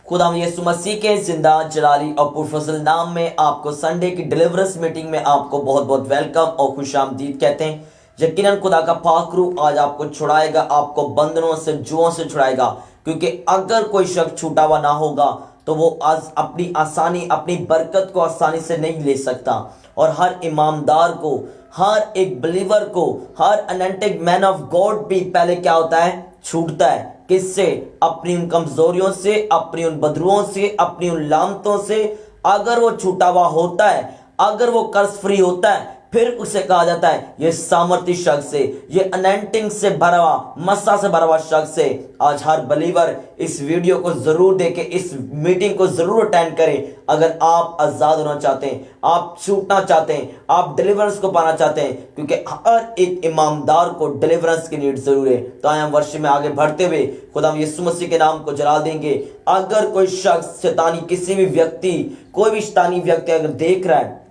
खुदा यीशु मसीह के जिंदा जलाली और पुरफजल नाम में आपको संडे की डिलीवरेंस मीटिंग में आपको बहुत बहुत वेलकम और खुशामदीद कहते हैं। यकीनन खुदा का पाक रूह आज आपको छुड़ाएगा, आपको बंधनों से जुओं से छुड़ाएगा, क्योंकि अगर कोई शख्स छूटा हुआ ना होगा तो वो आज अपनी आसानी अपनी बरकत को आसानी से नहीं ले सकता। और हर ईमानदार को, हर एक बिलीवर को, हर अनॉइंटेड मैन ऑफ गॉड भी पहले क्या होता है, छूटता है। किससे? अपनी उन कमजोरियों से, अपनी उन बदरुओं से, अपनी उन लामतों से। अगर वो छूटा हुआ होता है, अगर वो कर्ज फ्री होता है, फिर उसे कहा जाता है ये सामर्थी शख्स है, ये अनॉइंटिंग से भरा हुआ, मसा से भरा हुआ शख्स है। आज हर बिलीवर इस वीडियो को जरूर देखें, इस मीटिंग को जरूर अटेंड करें। अगर आप आजाद होना चाहते हैं, आप छूटना चाहते हैं, आप डिलीवरेंस को पाना चाहते हैं, क्योंकि हर एक ईमानदार को डिलीवरेंस की नीड जरूर है। तो आए हम वर्षी में आगे बढ़ते हुए खुदा यीशु मसीह के नाम को जला देंगे। अगर कोई शख्स शैतानी, किसी भी व्यक्ति, कोई भी शैतानी व्यक्ति अगर देख रहा है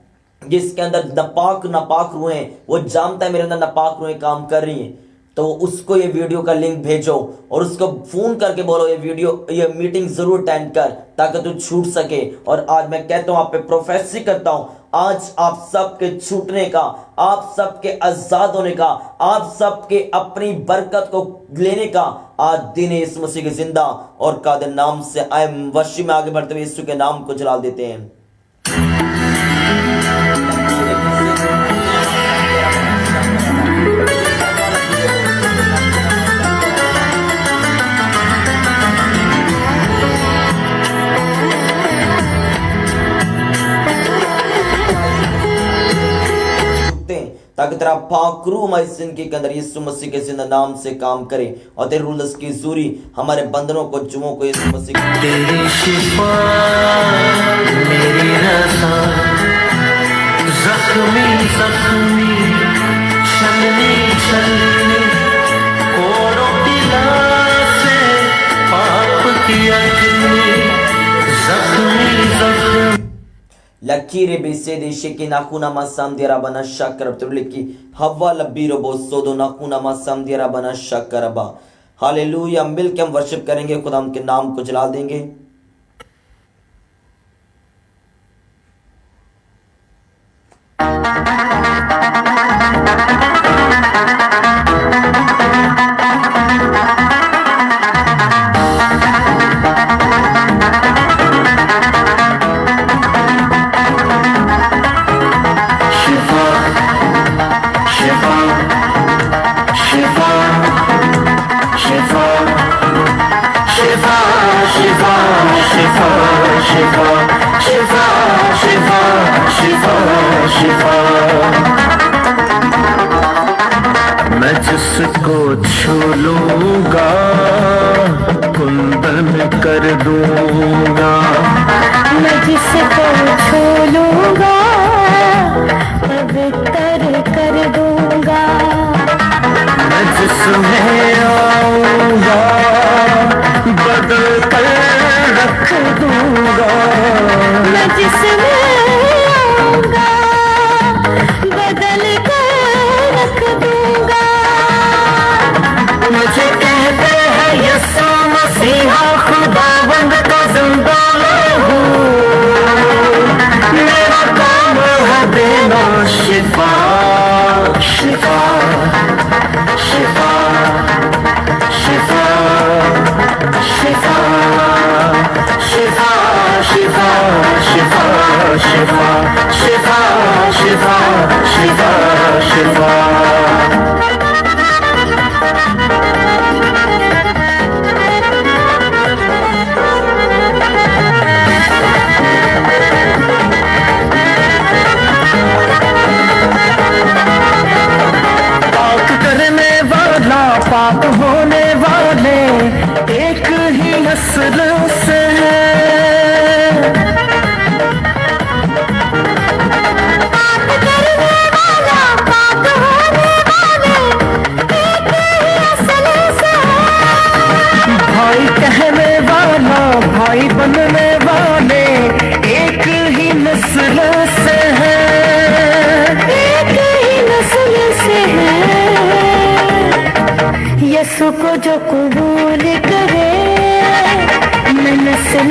जिसके अंदर नापाक रूहें, वो जानता है मेरे अंदर नापाक रूहें काम कर रही हैं, तो उसको ये वीडियो का लिंक भेजो और उसको फोन करके बोलो ये मीटिंग जरूर अटेंड कर, ताकि तू छूट सके। और आज मैं कहता हूं, आप पे प्रोफेसी करता हूं, आज आप सबके छूटने का, आप सबके आजाद होने का, आप सबके अपनी बरकत को लेने का आज दिन यीशु मसीह के जिंदा और कादिर नाम से। आए वर्षी में आगे बढ़ते हुए यीशु के नाम को जलाल देते हैं। ताकि तेरा पाक रूह हमारी जिंदगी के अंदर यीशु मसीह के जिंदा नाम से काम करे और तेरे रूल्स की जूरी हमारे बंधनों को, जुमों को यीशु मसीह तेरी शिफा मेरी रज़ा, ज़ख्मी ज़ख्मी छलनी छलनी कोरों की लाशे पाप की अग्नि, ज़ख्मी ज़ख्मी लकीरे बेसे देशे की नाखुना मासाम दिया बना शक्कर तुलिकी हवा लब्बी रोबो सोदो नाखुना मासाम दिया बना शक्कर बा। हालेलुया। मिल के हम वर्शिप करेंगे, खुदा के नाम को जला देंगे। मैं जिसको छू लूंगा कुंदन कर दूंगा, मैं जिसको छू लूंगा पवित्र कर दूंगा, मैं जिसमें आऊंगा बदल कर रख दूंगा, मैं जिसमें आऊंगा बदल कर रख दूंगा। मुझे कहते हैं यीशु मसीहा खुदावंद का जिंदा लहू, मेरा काम है देना शिफा शिफा शिफा शिफा शिफा शिफा शिफा शिफा शिफा शिफा शिफा शिफा शिफा। पाप होने वाले एक ही नस्ल से हैं, पाप करने वाला पाप होने वाले एक ही नस्ल से है, भाई कहने वाला भाई बनने वाले एक ही नस्ल से हैं, एक ही नस्ल से है। यीशु को जो कबूल करे मैं नस्ल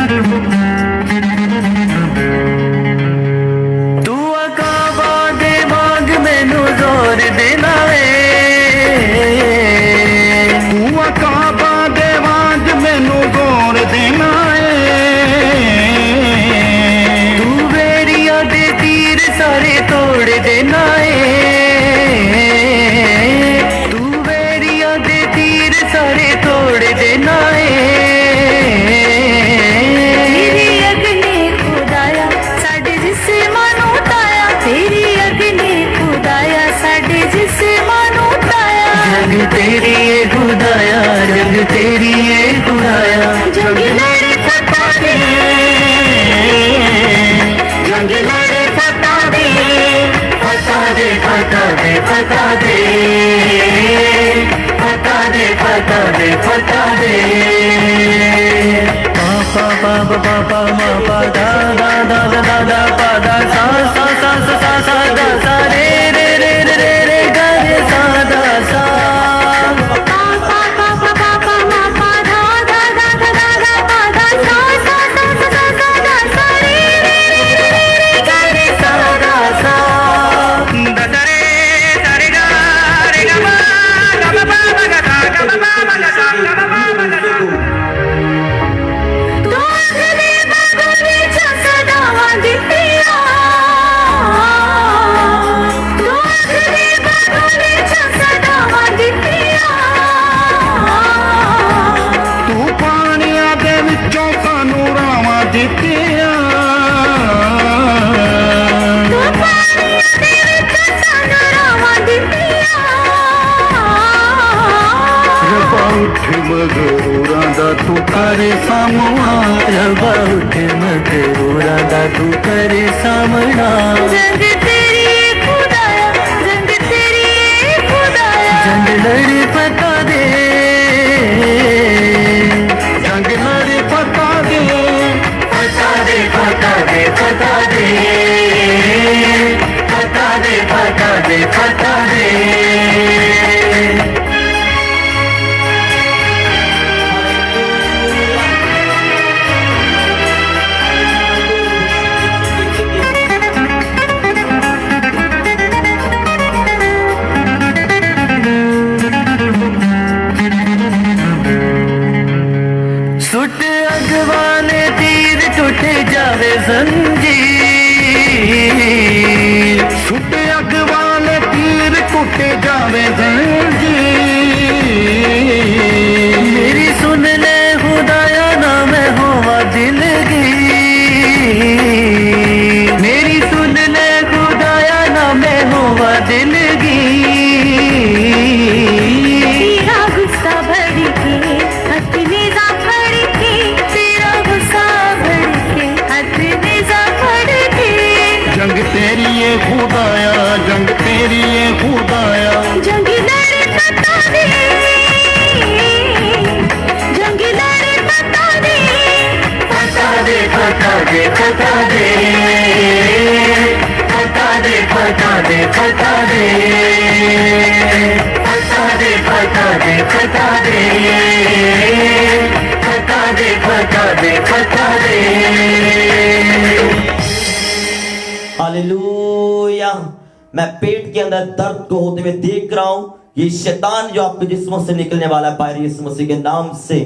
देना ਤੂੰ ਕਾਬਾ ਦੇ ਵਾਂਝ ਮੈਨੂੰ ਗੌਰ ਦੇਣਾ तू बेरिया दे तीर सारे तोड़ देना तू बेरिया दे तीर सारे तोड़ देना तेरी अग्नि खुदाया साडे जिस्मां नूं ताया तेरी अग्नि खुदाया साडे जिस्मां नूं ताया जंग तेरी है खुदाया जंग तेरी है खुदाया जंग लड़े फता दे जंग लड़े फता दे फता दे फता दे फता दे फता दे फता दे फता दे पा पा पा पा पा मा पा दा दा दा दा दा पा दा सा सा सा सा सा सा दा सा रे रे रे रे रे रे गा रे सा दा सा पा पा पा पा पा पा मा पा धा धा धा धा धा धा पा धा सा सा सा सा सा सा धा सा रे रे रे रे रे गा रे सा धा सा दा रे दा रे गा मा गा मा गा गा गा गा मा गा गा गा गा मा गा गा तू अगले बागों विच सदावां दित्तियां तू अगले बागों विच सदावां दित्तियां ਤੂੰ ਪਾਣੀਆਂ ਦੇ ਵਿੱਚੋਂ ਸਾਨੂੰ ਰਾਵਾਂ ਦਿੱਤੀਆਂ तू पानियां दे विच सानूं रावां दित्तियां ਰੱਬਾ ਉੱਠ ਮਗਰੂਰਾਂ ਦਾ ਤੂੰ ਕਰੇ ਸਾਹਮਣਾ रबा उठ मगरूरा दा तू करे सामना जंग तेरी है खुदाया जंग तेरी है खुदाया जंग लड़ पता दे ਜੰਗ ਲੜੇ ਫਤਾ ਦੇ फता दे फता दे फता दे फता दे फता दे फता दे सुट अगवाने तीर टूट जावे जंजीर ਸੁੱਟ ਅੱਗ ਵਾਲੇ ਤੀਰ ਟੁੱਟੇ ਜਾਵੇ ਜੰਜੀਰ मेरी सुन ले खुदाया ना मैं होवा दिलगी मेरी सुन ले खुदाया ना मैं होवा दिलगी तेरा गुस्सा भड़के हथ निज़ा फड़के तेरा गुस्सा भड़के हथ निज़ा फड़के ਜੰਗ ਤੇਰੀ ਏ ਖੁਦਾਇਆ ਜੰਗ ਤੇਰੀ ਏ ਖੁਦਾਇਆ जंग लड़े फता दे जंग लड़े फता दे फता दे फता दे फता दे फता दे फता दे फता दे फता दे फता दे फता दे फता दे फता दे फता दे हालेलुया। मैं पेट के अंदर दर्द को होते हुए देख रहा हूं। ये शैतान जो आपके जिस्मों से निकलने वाला है बाहर यीशु मसीह के नाम से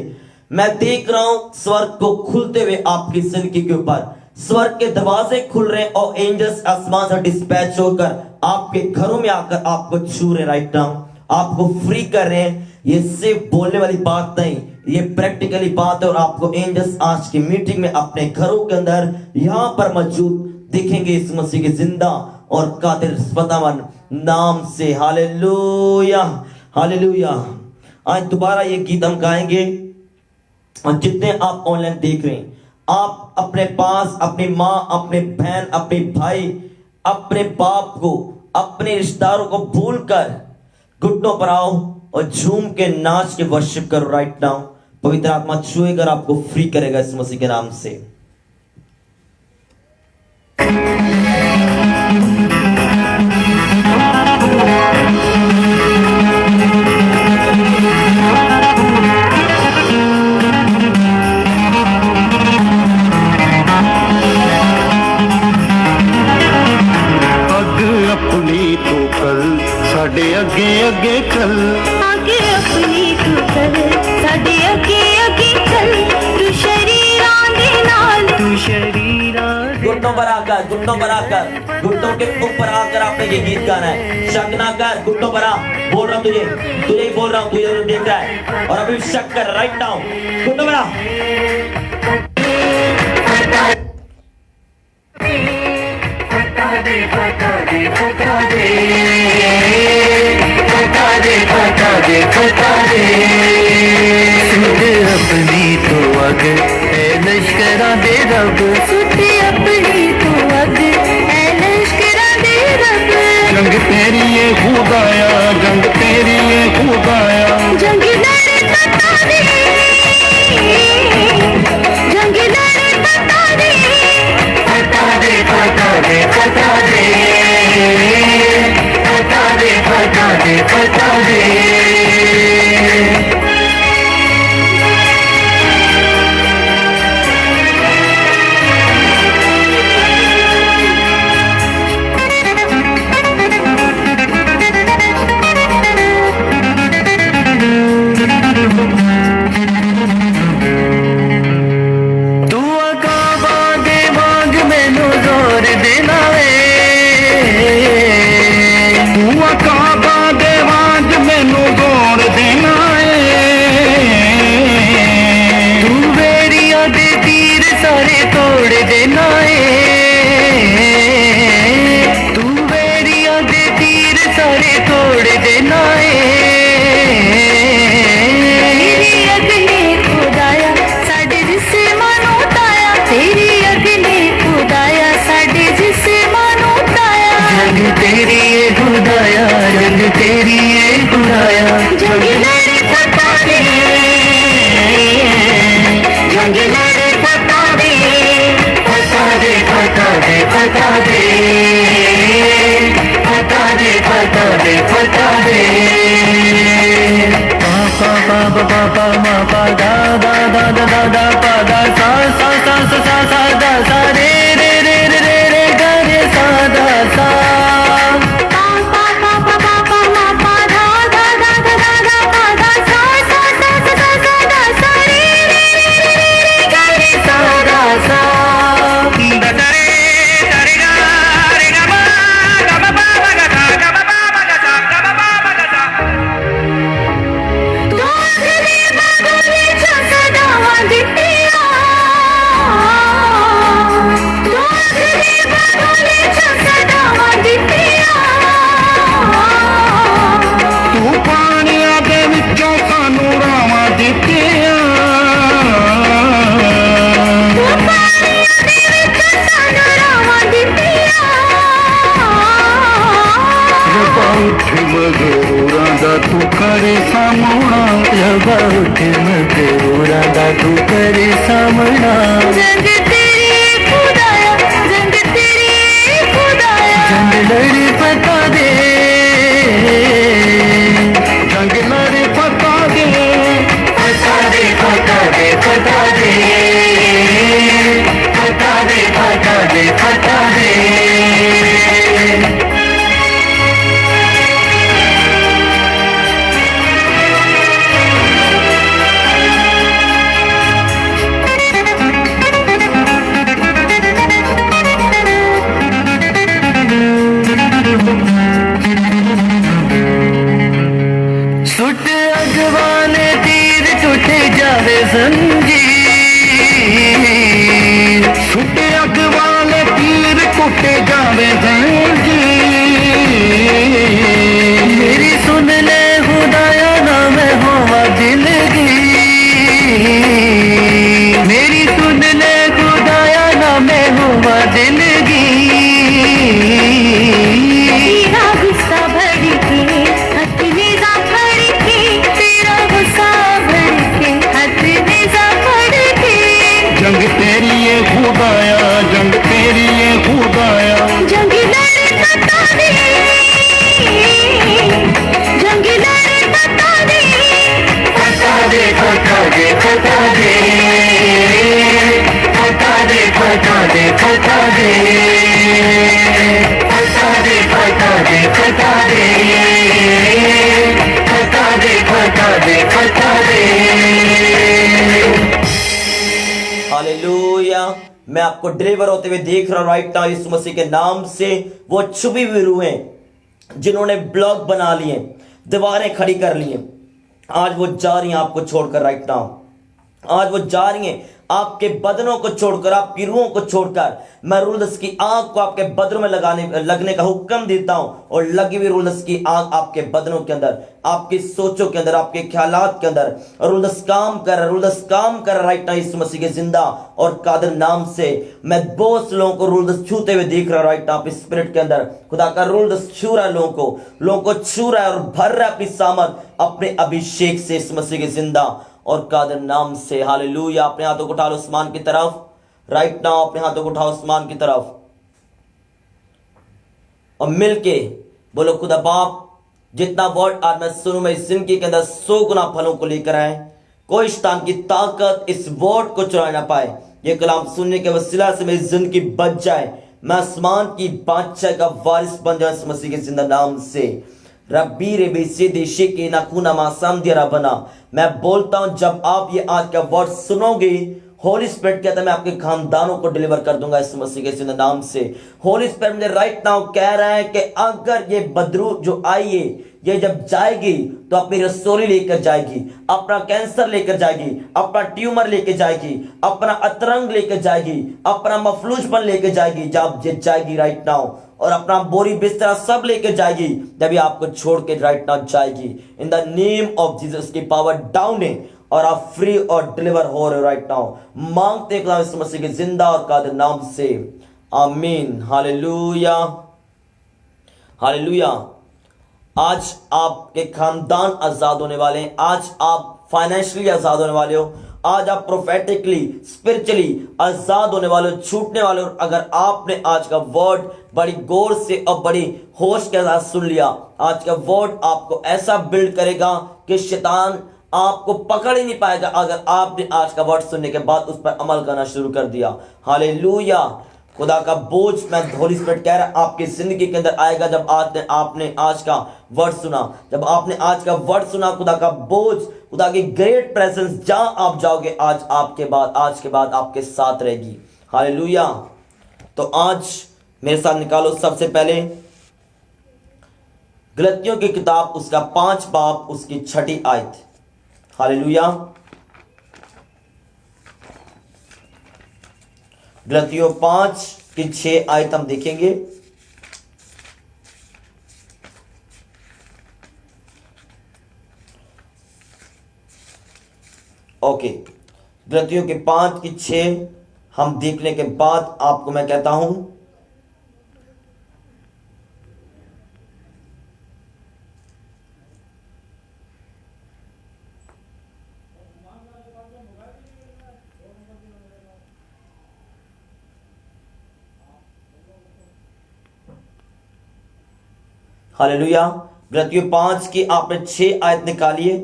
मैं देख रहा हूं स्वर्ग को खुलते हुए आपकी जिंदगी के ऊपर स्वर्ग के दरवाजे खुल रहे हैं और एंजल्स आसमान से डिस्पैच होकर आपके घरों में आकर आपको छू रहे राइट नाउ, आपको फ्री कर रहे हैं। ये सिर्फ बोलने वाली बात नहीं, ये प्रैक्टिकली बात है और आपको एंजल्स आज की मीटिंग में अपने घरों के अंदर यहां पर मौजूद दिखेंगे इस मसीह के जिंदा और कादिर सदावन नाम से। Hallelujah hallelujah. आज दोबारा ये गीत हम गाएंगे और जितने आप ऑनलाइन देख रहे हैं आप अपने पास अपनी माँ अपने बहन अपने भाई अपने बाप को अपने रिश्तेदारों को भूलकर घुटनों पर आओ और झूम के नाच के वर्शिप करो राइट नाउ। पवित्र आत्मा छुएगा और आपको फ्री करेगा इस मसीह के नाम से। ਅੱਗ ਆਪਣੀ ਤੋਂ ਕਰ ਸਾਡੇ घुटनों पर आकर, घुटनों के ऊपर आकर आपने ये गीत गाना है। शक ना कर, घुटनों पर आ, बोल रहा हूं तुझे ही बोल रहा हूं, तुझे देख रहा है और अभी शक कर राइट नाउ, घुटनों पर आ। अपनी तो अग है लश्करा दे रब, सुते अपनी तो अग ऐ लश्करा दे रब। जंग तेरी ये खुदाया, जंग तेरी ये खुदाया, जंग लड़े बता दे, जंग लड़े बता दे, फटा दे फटा दे फटा दे, फटा दे फटा दे फटा दे। तू अकाबा दे मांग मैनू जोर देना वे, तू अकाबा दे मांग मैनू जोर देना है। तू बेड़िया दे तीर सारे तोड़ देना है, तू बेड़िया दे तीर सारे तोड़ देना है। तेरी अगले खुदाया साडे जिसे मानो ताया, तेरी अगले खुदाया साडे जिसे मानो ताया। जंग तेरी ये खुदाया, जंग तेरी ये खुदाया, जंग लड़े बता दे, जंग लड़े बता दे, फटा दे फटा दे फटा दे, फटा दे फटा दे फटा दे। पा पा पा पा पा मा पा दा दा दा दा दा दा पा दा सा सा सा सा सा सा दा सा रे रे रे रे रे रे गा रे सा दा सा। पा पा पा पा पा पा मा पा धा धा धा धा धा धा पा धा सा सा सा सा सा सा धा सा रे रे रे रे रे गा रे सा धा सा। ददरे दरेगा रेगा बा गबा बा बगसा गबा बा बगसा गबा बा बगसा। तो अगले बागोले छसा दावा दितिया, तो अगले बागोले छसा दावा दितिया। तू पानिया दे विचों सानू रावां दित्तियां, तू पानिया दे विच सानू रावां दितिया। रबा उठ मगरूरां दा तू करे सामना, रबा उठ मगरूरां दा तू करे सामना। जंग तेरी खुदाया, जंग तेरी खुदाया, जंग लड़े पता दे, जंग लड़े पता दे, पता दे पता दे पता दे, पता दे पता दे पता दे। सुट अगवाने तीर टूट जावे जंजीर, सुट अगवाने तीर टूट जावे जंजीर। मेरी सुन ले खुदाया ना मैं होवा दिलगी, मेरी सुन ले खुदाया ना मैं होवा दिलगी। तेरा गुस्सा भर के हथ निजा फड़ के, तेरा गुस्सा भर के हथ निजा फड़ के। जंग तेरी ये खुदाया, जंग तेरी ये खुदाया, जंग लड़े बता दे, जंग लड़े बता दे, फटा दे फटा दे फटा दे, फटा दे फटा दे फटा दे, फटा दे फटा दे फटा दे, फटा दे फटा दे फटा दे। हालेलुया। मैं आपको डिलीवर होते हुए देख रहा हूं राइट नाउ यीशु मसीह के नाम से। वो छुपी हुई रूहें जिन्होंने ब्लॉक बना लिए, दीवारें खड़ी कर ली हैं, आज वो जा रही हैं आपको छोड़कर राइट नाउ। आज वो जा रही हैं आपके बदनों को छोड़कर, आपकी रूहों को छोड़कर। मैं रूलर्स की आग को आपके बदनों में लगने का हुक्म देता हूं, और लगी हुई रूलर्स की आग आपके बदनों के अंदर, आपकी सोचों के अंदर, आपके ख्यालात के अंदर रूलर्स काम कर राइट नाउ यीशु मसीह के जिंदा और कादिर नाम से। मैं बहुत से लोगों को रूलर्स छूते हुए देख रहा हूं राइट नाउ स्पिरिट के अंदर। खुदा का रूलर्स छू रहा है लोगों को छू रहा है और भर रहा है अपनी सामर्थ, अपने अभिषेक से यीशु मसीह के जिंदा और कादिर नाम से। हालेलुया। अपने हाथों को उठा लो आसमान की तरफ राइट नाउ, अपने हाथों को उठाओ आसमान की तरफ और मिलके बोलो, खुदा बाप जितना वर्ड आज मैं सुनूं, मैं इस जिंदगी के अंदर 100 गुना फलों को लेकर आए। कोई शैतान की ताकत इस वर्ड को चुरा ना पाए। ये कलाम सुनने के वसीला से मेरी जिंदगी बच जाए, मैं आसमान की बादशाह का वारिस बन जाऊं इस मसीह के जिंदा नाम से। रब्बी रे बेसे देशे के नाखूना मासाम दिया बना। मैं बोलता हूं जब आप ये आज का वर्ड सुनोगे, होली स्पिरिट कहता है मैं आपके खानदानों को डिलीवर कर दूंगा इस मसीह के जिंदा नाम से। होली स्पिरिट मुझे राइट नाउ कह रहा है कि अगर ये बदरू जो आई है, ये जब जाएगी तो अपनी रसोली लेकर जाएगी, अपना कैंसर लेकर जाएगी, अपना ट्यूमर लेकर जाएगी, अपना अतरंग लेकर जाएगी, अपना मफलूजपन लेकर जाएगी जब ये जाएगी राइट नाउ, और अपना बोरी बिस्तरा सब लेकर जाएगी जब ये आपको छोड़ के राइट नाउ जाएगी। इन द नेम ऑफ जीसस की पावर डाउन है और आप फ्री और डिलीवर हो रहे हो राइट नाउ। मांगते हैं इस मसीह के जिंदा और कादिर नाम से, आमीन। Hallelujah hallelujah. आज आपके खानदान आजाद होने वाले हैं, आज आप फाइनेंशियली आजाद होने वाले हो, आज आप प्रोफेटिकली स्पिरिचुअली आजाद होने वाले हो, छूटने वाले हो। अगर आपने आज का वर्ड बड़ी गौर से और बड़ी होश के साथ सुन लिया, आज का वर्ड आपको ऐसा बिल्ड करेगा कि शैतान आपको पकड़ ही नहीं पाएगा अगर आपने आज का वर्ड सुनने के बाद उस पर अमल करना शुरू कर दिया। हालेलुया। खुदा का बोझ मैं होली स्पिरिट कह रहा आपकी जिंदगी के अंदर आएगा जब आपने आज का वर्ड सुना, जब आपने आज का वर्ड सुना। खुदा का बोझ, खुदा की ग्रेट प्रेजेंस जहां आप जाओगे आज के बाद आपके साथ रहेगी। हालेलुया। तो आज मेरे साथ निकालो सबसे पहले गलतियों की किताब उसका 5 बाब उसकी 6 आयत। हालेलुया। गलतियों 5 की 6 आयत हम देखेंगे। ओके, गलतियों के 5 की 6 हम देखने के बाद आपको मैं कहता हूं हालेलुया। गलतियों 5 की आपने 6 आयत निकालिए,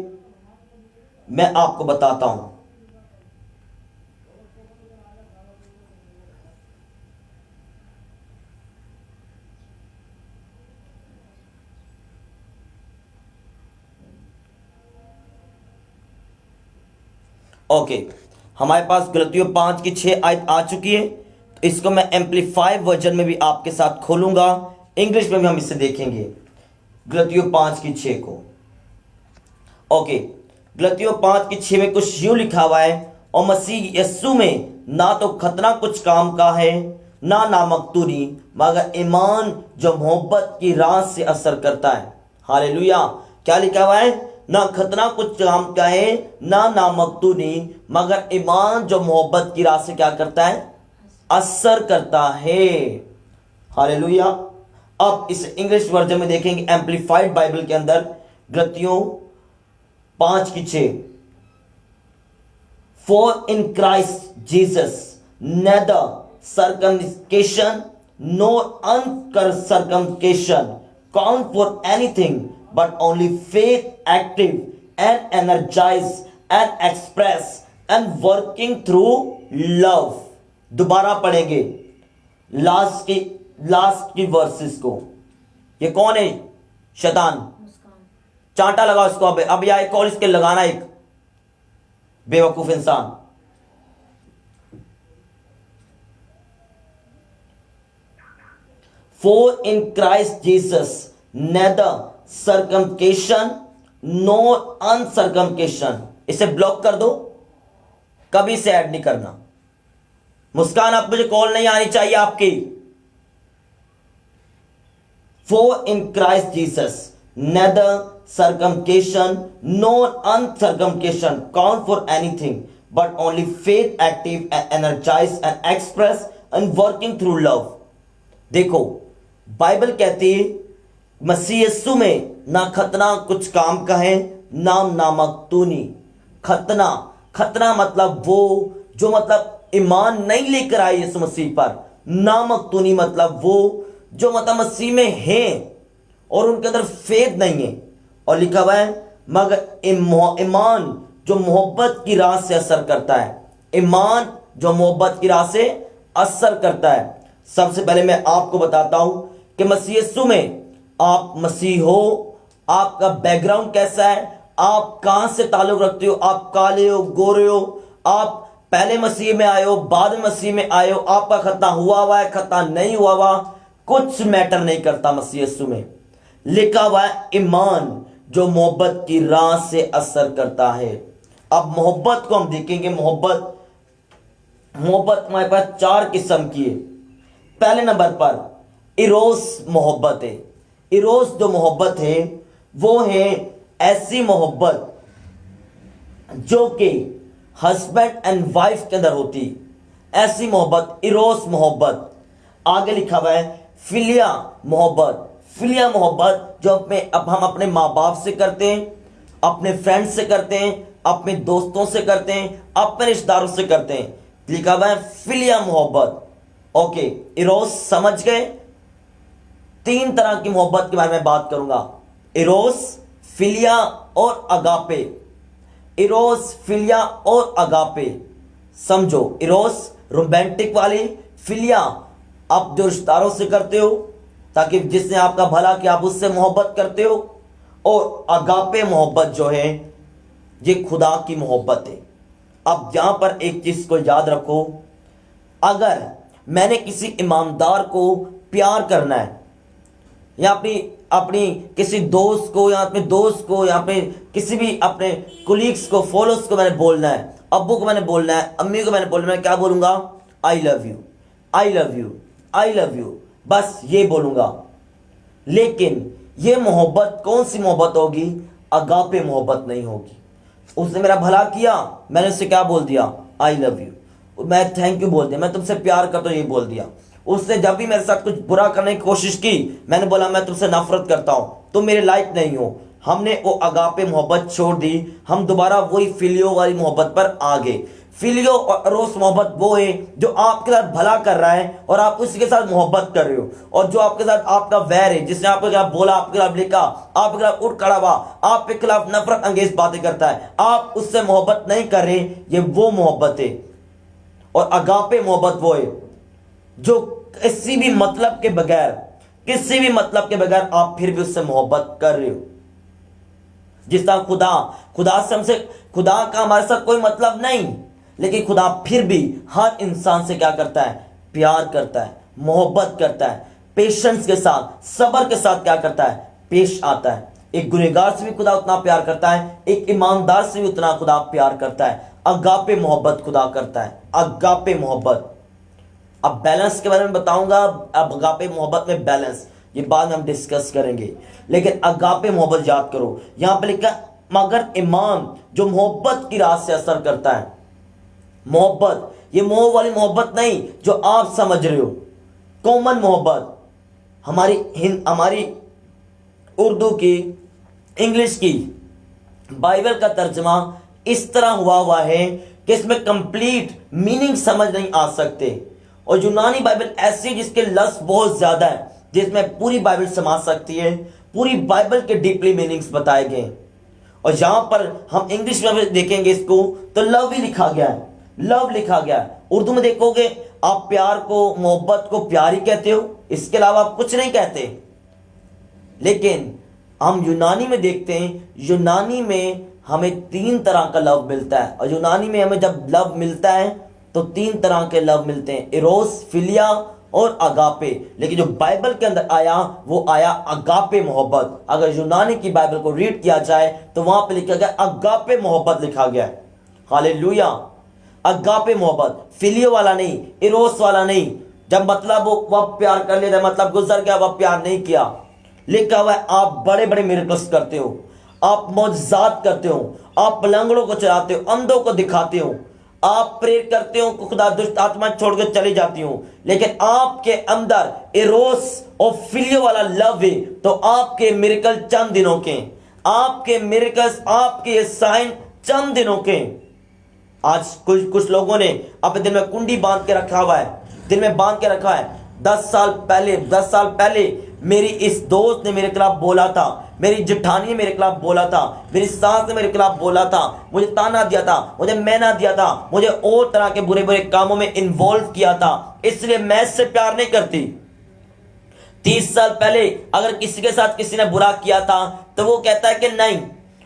मैं आपको बताता हूं। ओके, हमारे पास गलतियों 5 की 6 आयत आ चुकी है। तो इसको मैं एम्पलीफाइड वर्जन में भी आपके साथ खोलूंगा, इंग्लिश में भी हम इसे देखेंगे गलतियों 5 की 6 को। ओके, गलतियों 5 की 6 में कुछ यूं लिखा हुआ है, और मसीह यस्सु में ना तो खतना कुछ काम का है ना नामकतूरी, मगर ईमान जो मोहब्बत की राह से असर करता है। हालेलुया। क्या लिखा हुआ है? ना खतना कुछ काम का है ना नामकतूरी, मगर ईमान जो मोहब्बत की राह से क्या करता है? असर करता है। हालेलुया। अब इस इंग्लिश वर्जन में देखेंगे एम्पलीफाइड बाइबल के अंदर गलतियों 5 की 6। For in Christ Jesus neither circumcision nor uncircumcision count for anything, but only faith active and energized and express and working through love। दोबारा पढ़ेंगे लास्ट की वर्सेस को। ये कौन है? शैतान। चांटा लगाओ इसको। अब या एक और इसके लगाना, एक बेवकूफ इंसान। For in Christ Jesus neither circumcision nor uncircumcision, इसे ब्लॉक कर दो, कभी से ऐड नहीं करना। मुस्कान, आप मुझे कॉल नहीं आनी चाहिए आपकी। For in Christ Jesus neither circumcision nor uncircumcision count for anything, but only faith active and energized and express and working through love। देखो, बाइबल कहती है मसीह यीशु में ना खतना कुछ काम का है, नाम नामक तूनी। खतना, खतना मतलब वो जो मतलब ईमान नहीं लेकर आए यीशु मसीह पर। नामक तूनी मतलब वो जो मतलब मसीह में हैं और उनके अंदर फेथ नहीं है। और लिखा हुआ है मगर ईमान जो मोहब्बत की राह से असर करता है, ईमान जो मोहब्बत की राह से असर करता है। सबसे पहले मैं आपको बताता हूं कि मसीह यीशु में आप मसीह हो, आपका बैकग्राउंड कैसा है, आप कहां से ताल्लुक रखते हो, आप काले हो, गोरे हो, आप पहले मसीह में आए हो, बाद में मसीह में आए हो, आपका खतना हुआ है, खतना नहीं हुआ, कुछ मैटर नहीं करता। मसीह यीशु में लिखा हुआ है ईमान जो मोहब्बत की राह से असर करता है। अब मोहब्बत को हम देखेंगे। मोहब्बत हमारे पास 4 किस्म की है। पहले नंबर पर इरोस मोहब्बत है। इरोस जो मोहब्बत है वो है ऐसी मोहब्बत जो कि हस्बैंड एंड वाइफ के अंदर होती, ऐसी मोहब्बत इरोस मोहब्बत। आगे लिखा हुआ है फिलिया मोहब्बत। फिलिया मोहब्बत जो हम अपने माँ बाप से करते हैं, अपने फ्रेंड से करते हैं, अपने दोस्तों से करते हैं, अपने रिश्तेदारों से करते हैं। लिखा हुआ है फिलिया मोहब्बत। ओके, इरोस समझ गए। 3 तरह की मोहब्बत के बारे में बात करूंगा, इरोस, फिलिया और अगापे। इरोस, फिलिया और अगापे समझो। इरोस रोमांटिक वाली, फिलिया आप जो रिश्तेदारों से करते हो ताकि जिसने आपका भला किया आप उससे मोहब्बत करते हो, और अगापे मोहब्बत जो है ये खुदा की मोहब्बत है। अब यहां पर एक चीज को याद रखो, अगर मैंने किसी ईमानदार को प्यार करना है या अपनी किसी दोस्त को या अपने दोस्त को या अपने किसी भी अपने कुलीग्स को, फॉलोअर्स को मैंने बोलना है, अब्बू को मैंने बोलना है, अम्मी को मैंने बोलना है, क्या बोलूंगा? I love you, I love you, I love you, बस ये बोलूंगा। लेकिन ये मोहब्बत कौन सी मोहब्बत होगी? अगापे मोहब्बत नहीं होगी। उसने मेरा भला किया, मैंने उससे क्या बोल दिया? आई लव यू, मैं थैंक यू बोल दिया, मैं तुमसे प्यार करता हूं ये बोल दिया। उसने जब भी मेरे साथ कुछ बुरा करने की कोशिश की, मैंने बोला मैं तुमसे नफरत करता हूं, तुम मेरे लायक नहीं हो। हमने वो अगापे मोहब्बत छोड़ दी, हम दोबारा वही फिलियो वाली मोहब्बत पर आ गए। फिलियो और अरोस मोहब्बत वो है जो आपके साथ भला कर रहा है और आप उसी के साथ मोहब्बत कर रहे हो, और जो आपके साथ आपका वैर है, जिसने आपके खिलाफ बोला, आपके खिलाफ लिखा, आपके खिलाफ उठ खड़ा हुआ, आपके खिलाफ नफरत अंगेज बातें करता है, आप उससे मोहब्बत नहीं कर रहे, ये वो मोहब्बत है। और अगापे मोहब्बत वो है जो किसी भी मतलब के बगैर आप फिर भी उससे मोहब्बत कर रहे हो। जिस तरह खुदा से हमसे, खुदा का हमारे साथ कोई मतलब नहीं, लेकिन खुदा फिर भी हर इंसान से क्या करता है? प्यार करता है, मोहब्बत करता है, पेशेंस के साथ, सब्र के साथ क्या करता है? पेश आता है। एक गुनहगार से भी खुदा उतना प्यार करता है, एक ईमानदार से भी उतना खुदा प्यार करता है। अगापे मोहब्बत खुदा करता है, अगापे मोहब्बत। अब बैलेंस के बारे में बताऊंगा। अब अगापे मोहब्बत में बैलेंस, ये बाद में हम डिस्कस करेंगे, लेकिन अगापे मोहब्बत याद करो। यहां पर लिखा मगर ईमान जो मोहब्बत की राह से असर करता है। मोहब्बत, ये मोह वाली मोहब्बत नहीं जो आप समझ रहे हो, कॉमन मोहब्बत। हमारी उर्दू की, इंग्लिश की बाइबल का तर्जमा इस तरह हुआ है कि इसमें कंप्लीट मीनिंग समझ नहीं आ सकते, और यूनानी बाइबल ऐसी जिसके लफ्ज बहुत ज्यादा है, जिसमें पूरी बाइबल समा सकती है, पूरी बाइबल के डीपली मीनिंग्स बताए गए। और यहां पर हम इंग्लिश में देखेंगे इसको तो लव ही लिखा गया है, लव लिखा गया है। उर्दू में देखोगे आप प्यार को, मोहब्बत को प्यार ही कहते हो, इसके अलावा आप कुछ नहीं कहते। लेकिन हम यूनानी में देखते हैं, यूनानी में हमें 3 तरह का लव मिलता है, और यूनानी में हमें जब लव मिलता है तो 3 तरह के लव मिलते हैं, इरोस, फिलिया और अगापे, लेकिन जो बाइबल के अंदर आया वो आया अगापे मोहब्बत। अगर यूनानी की बाइबल को रीड किया जाए तो वहां पे लिखा गया अगापे मोहब्बत लिखा गया है। हालेलुया। अगापे मोहब्बत, फिलियो वाला नहीं, इरोस वाला नहीं, जब मतलब वह प्यार कर लेता, मतलब गुजर गया, वह प्यार नहीं किया। लिखा हुआ है आप बड़े बड़े मिरेकल्स करते हो, आप मौजज़ात करते हो, आप लंगड़ों को चलाते हो, अंधों को दिखाते हो, आप प्रेर करते हो, खुदा दुष्ट आत्मा छोड़कर चली जाती हो, लेकिन आपके अंदर एरोस और फिलियो वाला लव है, तो आपके मिरेकल चंद दिनों के, आपके मिरेकल्स, आपके साइन चंद दिनों के। आज कुछ लोगों ने अपने दिल में कुंडी बांध के रखा हुआ है, दिल में बांध के रखा है। 10 साल पहले मेरी इस दोस्त ने मेरे खिलाफ बोला था, मेरी जेठानी ने मेरे खिलाफ बोला था, मेरी सास ने मेरे खिलाफ बोला था, मुझे ताना दिया था, मुझे मैना दिया था, मुझे और तरह के बुरे बुरे कामों में इन्वॉल्व किया था, इसलिए मैं इससे प्यार नहीं करती। 30 साल पहले अगर किसी के साथ किसी ने बुरा किया था तो वो कहता है कि नहीं,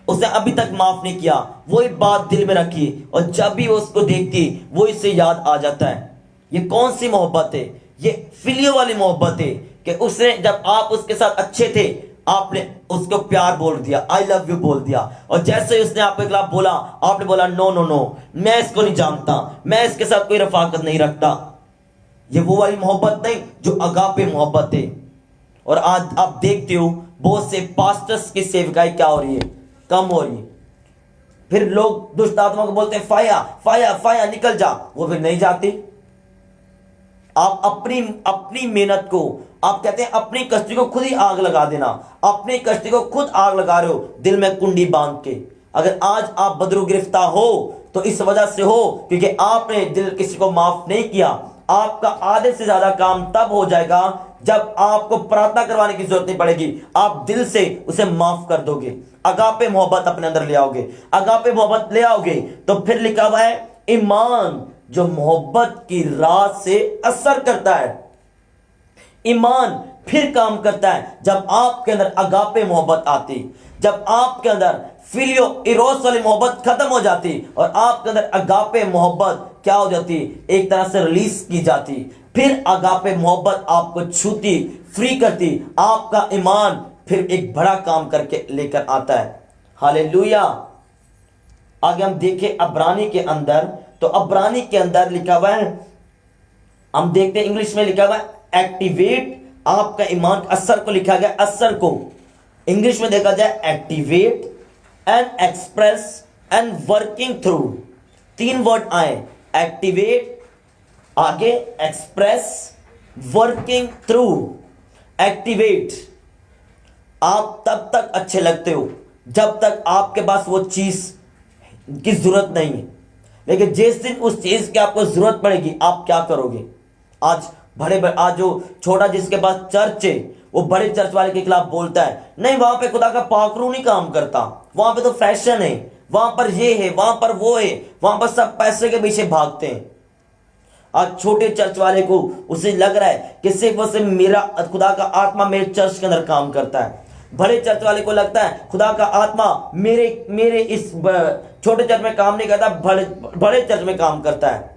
उसने अभी तक माफ नहीं किया, वही बात दिल में रखी, और जब भी वो उसको देखती वो इससे याद आ जाता है। ये कौन सी मोहब्बत है? ये फिलियो वाली मोहब्बत है कि उसने, जब आप उसके साथ अच्छे थे, आपने उसको प्यार बोल दिया, आई लव यू बोल दिया, और जैसे उसने आपके खिलाफ बोला, आपने बोला नो नो नो, मैं इसको नहीं जानता, मैं इसके साथ कोई रफाकत नहीं रखता। ये वो वाली मोहब्बत नहीं जो अगापे मोहब्बत है। और आज आप देखते हो बहुत से पास्टर्स की सेवकाई क्या हो रही है, कम हो रही है। फिर लोग दुष्ट आत्मा को बोलते हैं फाया फाया फाया, निकल जा, वो फिर नहीं जाती। आप अपनी मेहनत को, आप कहते हैं अपनी कश्ती को खुद ही आग लगा देना, अपनी कश्ती को खुद आग लगा रहे हो दिल में कुंडी बांध के। अगर आज आप बदरू गिरफ्तार हो तो इस वजह से हो क्योंकि आपने दिल किसी को माफ नहीं किया। आपका आधे से ज्यादा काम तब हो जाएगा जब आपको प्रार्थना करवाने की जरूरत नहीं पड़ेगी, आप दिल से उसे माफ कर दोगे, अगापे मोहब्बत अपने अंदर ले आओगे। अगापे मोहब्बत ले आओगे तो फिर लिखा हुआ है ईमान जो मोहब्बत की राह से असर करता है। ईमान फिर काम करता है जब आपके अंदर अगापे मोहब्बत आती, जब आपके अंदर फिलियो इरोस वाली मोहब्बत खत्म हो जाती और आपके अंदर अगापे मोहब्बत क्या हो जाती, एक तरह से रिलीज की जाती। फिर अगापे मोहब्बत आपको छूती, फ्री करती, आपका ईमान फिर एक बड़ा काम करके लेकर आता है। हालेलुया। आगे हम देखें अब्रानी के अंदर, तो अब्रानी के अंदर लिखा हुआ है, हम देखते हैं इंग्लिश में लिखा हुआ है एक्टिवेट आपका ईमान असर को लिखा गया, असर को इंग्लिश में देखा जाए activate and express and working through. 3 word आए, एक्टिवेट, आगे एक्सप्रेस, वर्किंग थ्रू। एक्टिवेट, आप तब तक अच्छे लगते हो जब तक आपके पास वो चीज की जरूरत नहीं है, लेकिन जिस दिन उस चीज की आपको जरूरत पड़ेगी आप क्या करोगे? आज जो छोटा जिसके पास चर्च है वो बड़े चर्च वाले के खिलाफ बोलता है, नहीं वहां पे खुदा का पाखरू नहीं काम करता, वहां पे तो फैशन है, वहां पर ये है, वहां पर वो है, वहां पर सब पैसे के पीछे भागते हैं। आज छोटे चर्च वाले को उसे लग रहा है कि सिर्फ और सिर्फ मेरा खुदा का आत्मा मेरे चर्च के अंदर काम करता है। बड़े चर्च वाले को लगता है खुदा का आत्मा मेरे इस छोटे चर्च में काम नहीं करता, बड़े चर्च में काम करता है।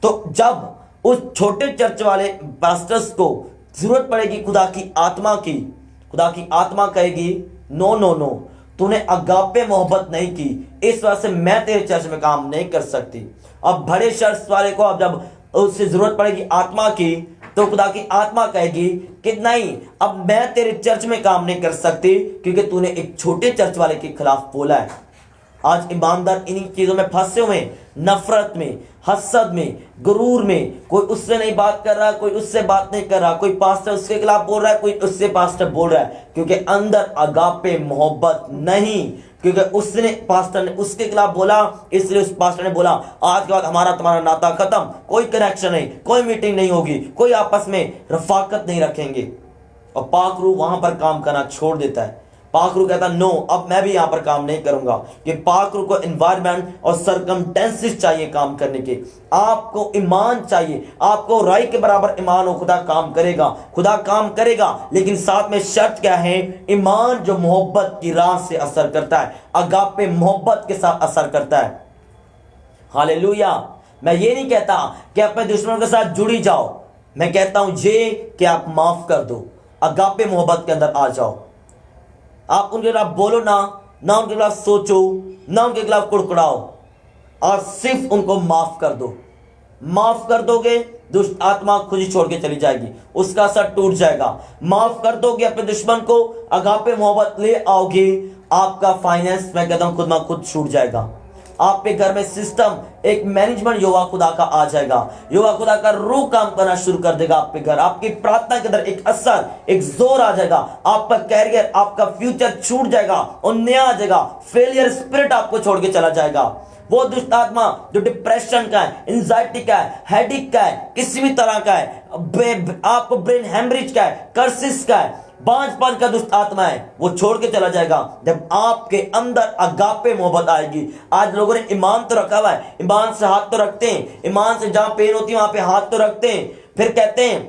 तो जब उस छोटे चर्च वाले पास्टर्स को जरूरत पड़ेगी खुदा की आत्मा कहेगी नो नो नो, तूने अगापे मोहब्बत नहीं की, इस वजह से मैं तेरे चर्च में काम नहीं कर सकती। अब बड़े चर्च वाले को अब जब उससे जरूरत पड़ेगी आत्मा की, तो खुदा की आत्मा कहेगी कि नहीं, अब मैं तेरे चर्च में काम नहीं कर सकती क्योंकि तूने एक छोटे चर्च वाले के खिलाफ बोला है। आज ईमानदार इन्हीं चीजों में फंसे हुए हैं, नफरत में, हसद में, गुरूर में। कोई उससे नहीं बात कर रहा, कोई उससे बात नहीं कर रहा, कोई पास्टर उसके खिलाफ बोल रहा है, कोई उससे पास्टर बोल रहा है, क्योंकि अंदर अगापे मोहब्बत नहीं। क्योंकि उसने पास्टर ने उसके खिलाफ बोला, इसलिए उस पास्टर ने बोला आज के बाद हमारा तुम्हारा नाता खत्म, कोई कनेक्शन नहीं, कोई मीटिंग नहीं होगी, कोई आपस में रफाकत नहीं रखेंगे। और पाखरू वहां पर काम करना छोड़ देता है। पाखरू कहता नो, अब मैं भी यहां पर काम नहीं करूंगा। कि पाखरू को एनवायरनमेंट और सरकमटेंसेस चाहिए काम करने के, आपको ईमान चाहिए, आपको राय के बराबर ईमान हो। खुदा काम करेगा, लेकिन साथ में शर्त क्या है? ईमान जो मोहब्बत की राह से असर करता है, अगापे मोहब्बत के साथ असर करता है। हालेलुया। मैं ये नहीं कहता कि अपने दुश्मनों के साथ जुड़ी जाओ, मैं कहता हूं ये कि आप माफ कर दो, अगापे मोहब्बत के अंदर आ जाओ। आप उनके खिलाफ बोलो ना उनके खिलाफ सोचो, ना उनके खिलाफ कुड़कुड़ाओ, और सिर्फ उनको माफ कर दो। माफ कर दोगे, दुष्ट आत्मा खुद ही छोड़ के चली जाएगी, उसका असर टूट जाएगा। माफ कर दोगे अपने दुश्मन को, अगापे मोहब्बत ले आओगे, आपका फाइनेंस मैं कहता हूं खुद में खुद छूट जाएगा। आपके घर में सिस्टम, एक मैनेजमेंट योवा खुदा का आ जाएगा। योवा खुदा का रूह काम करना शुरू कर देगा आपके घर। आपकी प्रार्थना के अंदर एक असर, एक जोर आ जाएगा। आपका कैरियर, आपका फ्यूचर छूट जाएगा और नया आ जाएगा। फेलियर स्पिरिट आपको छोड़ के चला जाएगा। वो दुष्ट आत्मा जो डिप्रेशन का है, एंजाइटी का है, हेडेक का है, किसी भी तरह का है, आपको ब्रेन हेमरेज का है, कर्सिस का है, बांझपन का दुष्ट आत्मा है, वो छोड़ के चला जाएगा जब आपके अंदर अगापे मोहब्बत आएगी। आज लोगों ने ईमान तो रखा हुआ है, ईमान से हाथ तो रखते हैं, ईमान से जहां पेन होती है वहां पे हाथ तो रखते हैं, फिर कहते हैं,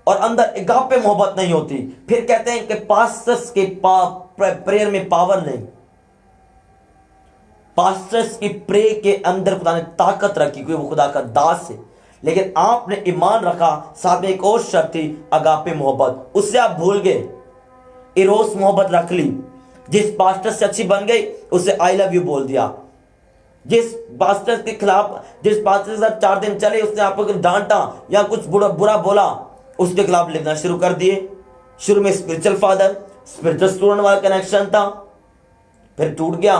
और अंदर अगापे मोहब्बत नहीं होती। फिर कहते हैं कि पास्टर्स के प्रेयर में पावर नहीं। पास्टर्स की प्रे के अंदर खुदा ने ताकत रखी क्योंकि वो खुदा का दास है, लेकिन आपने ईमान रखा। साथ में एक और शर्त थी, अगापे मोहब्बत, उससे आप भूल गए। इरोस मोहब्बत रख ली। जिस पास्टर से अच्छी बन गई उसे आई लव यू बोल दिया। जिस पास्टर के खिलाफ, जिस पास्टर के साथ 4 दिन चले, उसने आपको डांटा या कुछ बुरा बोला, उसके खिलाफ लिखना शुरू कर दिए। शुरू में स्पिरिचुअल फादर, स्पिरिचुअल स्टूडेंट वाला कनेक्शन था, फिर टूट गया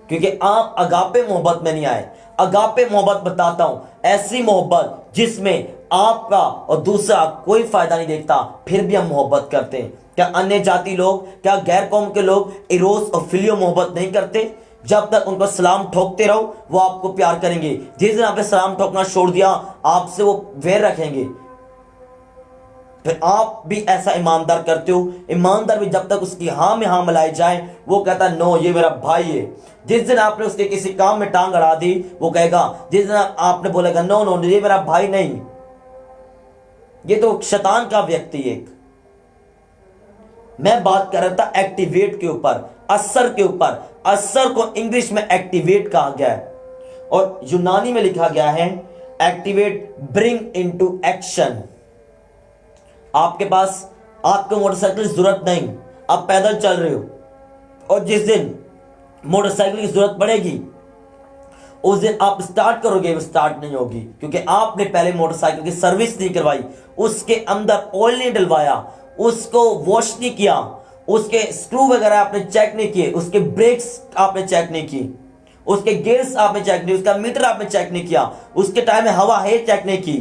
क्योंकि आप अगापे मोहब्बत में नहीं आए। अगापे मोहब्बत बताता हूं, ऐसी मोहब्बत जिसमें आपका और दूसरा कोई फायदा नहीं देखता, फिर भी हम मोहब्बत करते हैं। क्या अन्य जाति लोग, क्या गैर कौम के लोग इरोस और फिलियो मोहब्बत नहीं करते? जब तक उनको सलाम ठोकते रहो वो आपको प्यार करेंगे। जिस दिन आपने सलाम ठोकना छोड़ दिया, आपसे वो वैर रखेंगे। फिर आप भी ऐसा ईमानदार करते हो। ईमानदार भी जब तक उसकी हाँ में हाँ मिलाई जाए, वो कहता नो ये मेरा भाई है। जिस दिन आपने उसके किसी काम में टांग अड़ा दी, वो कहेगा, जिस दिन आपने बोलेगा नो नो ये मेरा भाई नहीं, ये तो शैतान का व्यक्ति है। मैं बात कर रहा था एक्टिवेट के ऊपर, असर के ऊपर। असर को इंग्लिश में एक्टिवेट कहा गया है और यूनानी में लिखा गया है एक्टिवेट, ब्रिंग इनटू एक्शन। आपके पास आपको मोटरसाइकिल की जरूरत नहीं, आप पैदल चल रहे हो, और जिस दिन मोटरसाइकिल की जरूरत पड़ेगी उस दिन आप स्टार्ट करोगे, वो स्टार्ट नहीं होगी क्योंकि आपने पहले मोटरसाइकिल की सर्विस नहीं करवाई, उसके अंदर ऑयल नहीं डलवाया, उसको वॉश नहीं किया, उसके स्क्रू वगैरह आपने चेक नहीं किए, उसके ब्रेक्स आपने चेक नहीं की, उसके गियर्स आपने चेक नहीं, उसका मीटर आपने चेक नहीं किया, उसके टाइम में हवा है चेक नहीं की।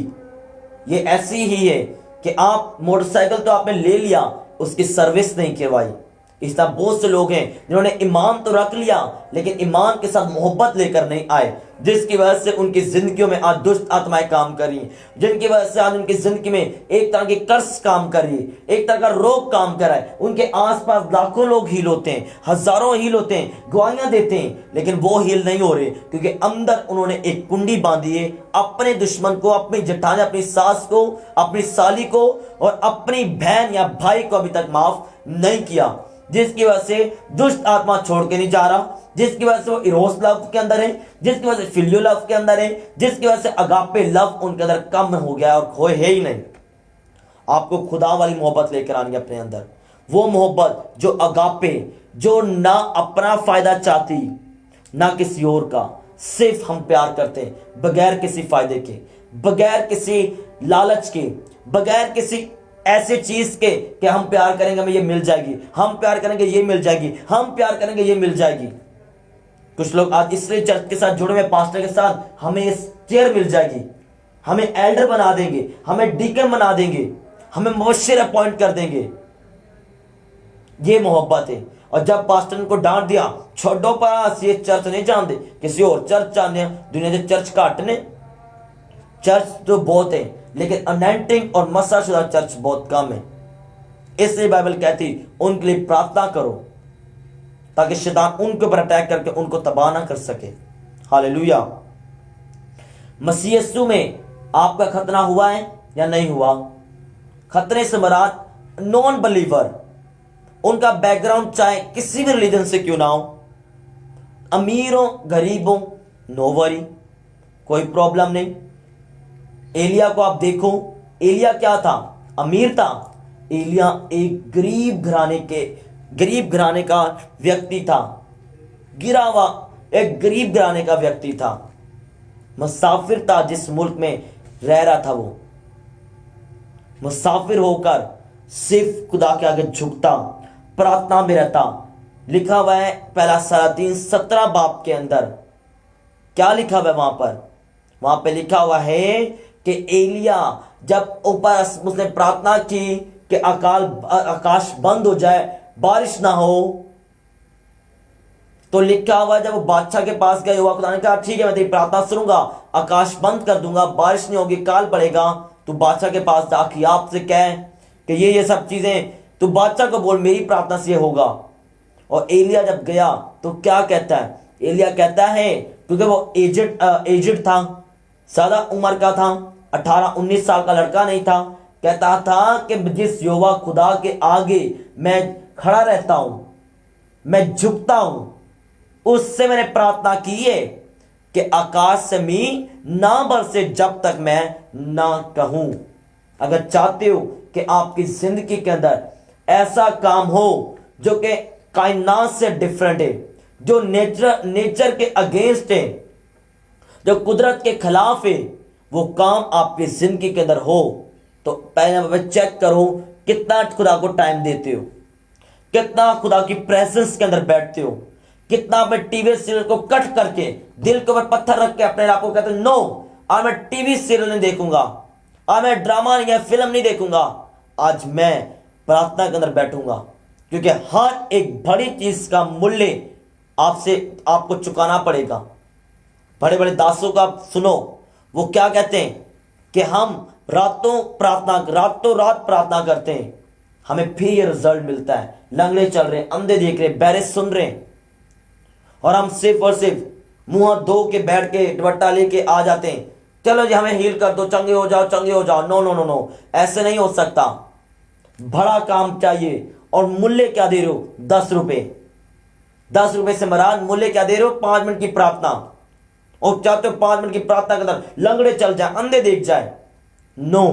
ये ऐसी ही है कि आप मोटरसाइकिल तो आपने ले लिया, उसकी सर्विस नहीं करवाई। इस तरह बहुत से लोग हैं जिन्होंने ईमान तो रख लिया लेकिन ईमान के साथ मोहब्बत लेकर नहीं आए, जिसकी वजह से उनकी जिंदगियों में आज दुष्ट आत्माएं काम कर रही, जिनकी वजह से आज उनकी जिंदगी में एक तरह की कर्स काम कर रही है, एक तरह का रोग काम कर रहा है। उनके आसपास लाखों लोग हील होते हैं, हजारों हील होते हैं, गवाहियां देते हैं, लेकिन वो हील नहीं हो रहे क्योंकि अंदर उन्होंने एक कुंडी बांधी है अपने दुश्मन को, अपनी जेठानी, अपनी सास को, अपनी साली को और अपनी बहन या भाई को अभी तक माफ नहीं किया, जिसकी वजह से दुष्ट आत्मा छोड़ के नहीं जा रहा, जिसकी वजह से वो इरोस लव के अंदर है, जिसकी वजह से फिलियो लव के अंदर है, जिसकी वजह से अगापे लव उनके अंदर कम हो गया और खोए है ही नहीं। आपको खुदा वाली मोहब्बत लेकर आनी है अपने अंदर, वो मोहब्बत जो अगापे, जो ना अपना फायदा चाहती ना किसी और का, सिर्फ हम प्यार करते हैं बगैर किसी फायदे के, बगैर किसी लालच के, बगैर किसी ऐसे चीज के कि हम प्यार करेंगे हमें ये मिल जाएगी, हम प्यार करेंगे ये मिल जाएगी, हम प्यार करेंगे ये मिल जाएगी। कुछ लोग आज इसलिए चर्च के साथ जुड़े हुए, पास्टर के साथ, हमें इस चेयर मिल जाएगी, हमें एल्डर बना देंगे, हमें डीकन बना देंगे, हमें मुबश्शिर अपॉइंट कर देंगे। ये मोहब्बत है। और जब पास्टर ने को डांट दिया, छोड़ो पास, ये चर्च नहीं जानते, किसी और चर्च जानते, दुनिया के चर्च काटने, चर्च तो बहुत है लेकिन अनॉइंटिंग और मसाशुदा चर्च बहुत कम है। इसलिए बाइबल कहती उनके लिए प्रार्थना करो ताकि शैतान उनके ऊपर अटैक करके उनको तबाह ना कर सके। हालेलुया। मसीह यीशु में आपका खतना हुआ है या नहीं हुआ? खतरे से मुराद नॉन बिलीवर, उनका बैकग्राउंड चाहे किसी भी रिलीजन से क्यों ना हो, अमीरों गरीबों नो वरी, कोई प्रॉब्लम नहीं। एलिया को आप देखो, एलिया क्या था? अमीर था? एलिया एक गरीब घराने का व्यक्ति था, गिरा हुआ एक गरीब घराने का व्यक्ति था, मुसाफिर था। जिस मुल्क में रह रहा था वो मुसाफिर होकर सिर्फ खुदा के आगे झुकता, प्रार्थना में रहता। लिखा हुआ है पहला सलातीन 17 बाब के अंदर, क्या लिखा हुआ है वहां पे लिखा हुआ है कि एलिया जब ऊपर उसने प्रार्थना की कि आकाश बंद हो जाए, बारिश ना हो, तो लिखा हुआ जब वो बादशाह के पास गए हुआ, खुदा ने कहा ठीक है मैं तेरी प्रार्थना सुनूंगा, आकाश बंद कर दूंगा, बारिश नहीं होगी, काल पड़ेगा। तू बादशाह के पास जाके आपसे कह कि ये सब चीजें तू बादशाह को बोल, मेरी प्रार्थना से होगा। और एलिया जब गया तो क्या कहता है? एलिया कहता है, क्योंकि वो एजेड था, ज्यादा उम्र का था, 18-19 साल का लड़का नहीं था, कहता था कि जिस यहोवा खुदा के आगे मैं खड़ा रहता हूं, मैं झुकता हूं, उससे मैंने प्रार्थना की है कि आकाश से मींह ना बरसे जब तक मैं ना कहूं। अगर चाहते हो कि आपकी जिंदगी के अंदर ऐसा काम हो जो कि कायनात से डिफरेंट है, जो नेचर के अगेंस्ट है, जो कुदरत के खिलाफ है, वो काम आपकी जिंदगी के अंदर हो, तो पहले नंबर चेक करो कितना खुदा को टाइम देते हो, कितना खुदा की प्रेजेंस के अंदर बैठते हो, कितना अपने टीवी सीरियल को कट करके दिल के ऊपर पत्थर रख के अपने आप को कहते नो, आज मैं टीवी सीरियल नहीं देखूंगा, आज मैं ड्रामा या फिल्म नहीं देखूंगा, आज मैं प्रार्थना के अंदर बैठूंगा। क्योंकि हर एक बड़ी चीज का मूल्य आपको चुकाना पड़ेगा। बड़े बड़े दासों का सुनो, वो क्या कहते हैं कि हम रातों रात प्रार्थना करते हैं, हमें फिर ये रिजल्ट मिलता है, लंगड़े चल रहे, अंधे देख रहे, बहरे सुन रहे, और हम सिर्फ और सिर्फ मुंह धो के बैठ के दुपट्टा लेके आ जाते हैं, चलो जी हमें हील कर दो, चंगे हो जाओ। नो नो नो नो, ऐसे नहीं हो सकता। बड़ा काम चाहिए। और मूल्य क्या दे रहे हो? 10 रुपए। 10 रुपए से महाराज मूल्य क्या दे रहे हो? 5 मिनट की प्रार्थना। और चाहते हो 5 मिनट की प्रार्थना के अंदर लंगड़े चल जाए, अंधे देख जाए? नो।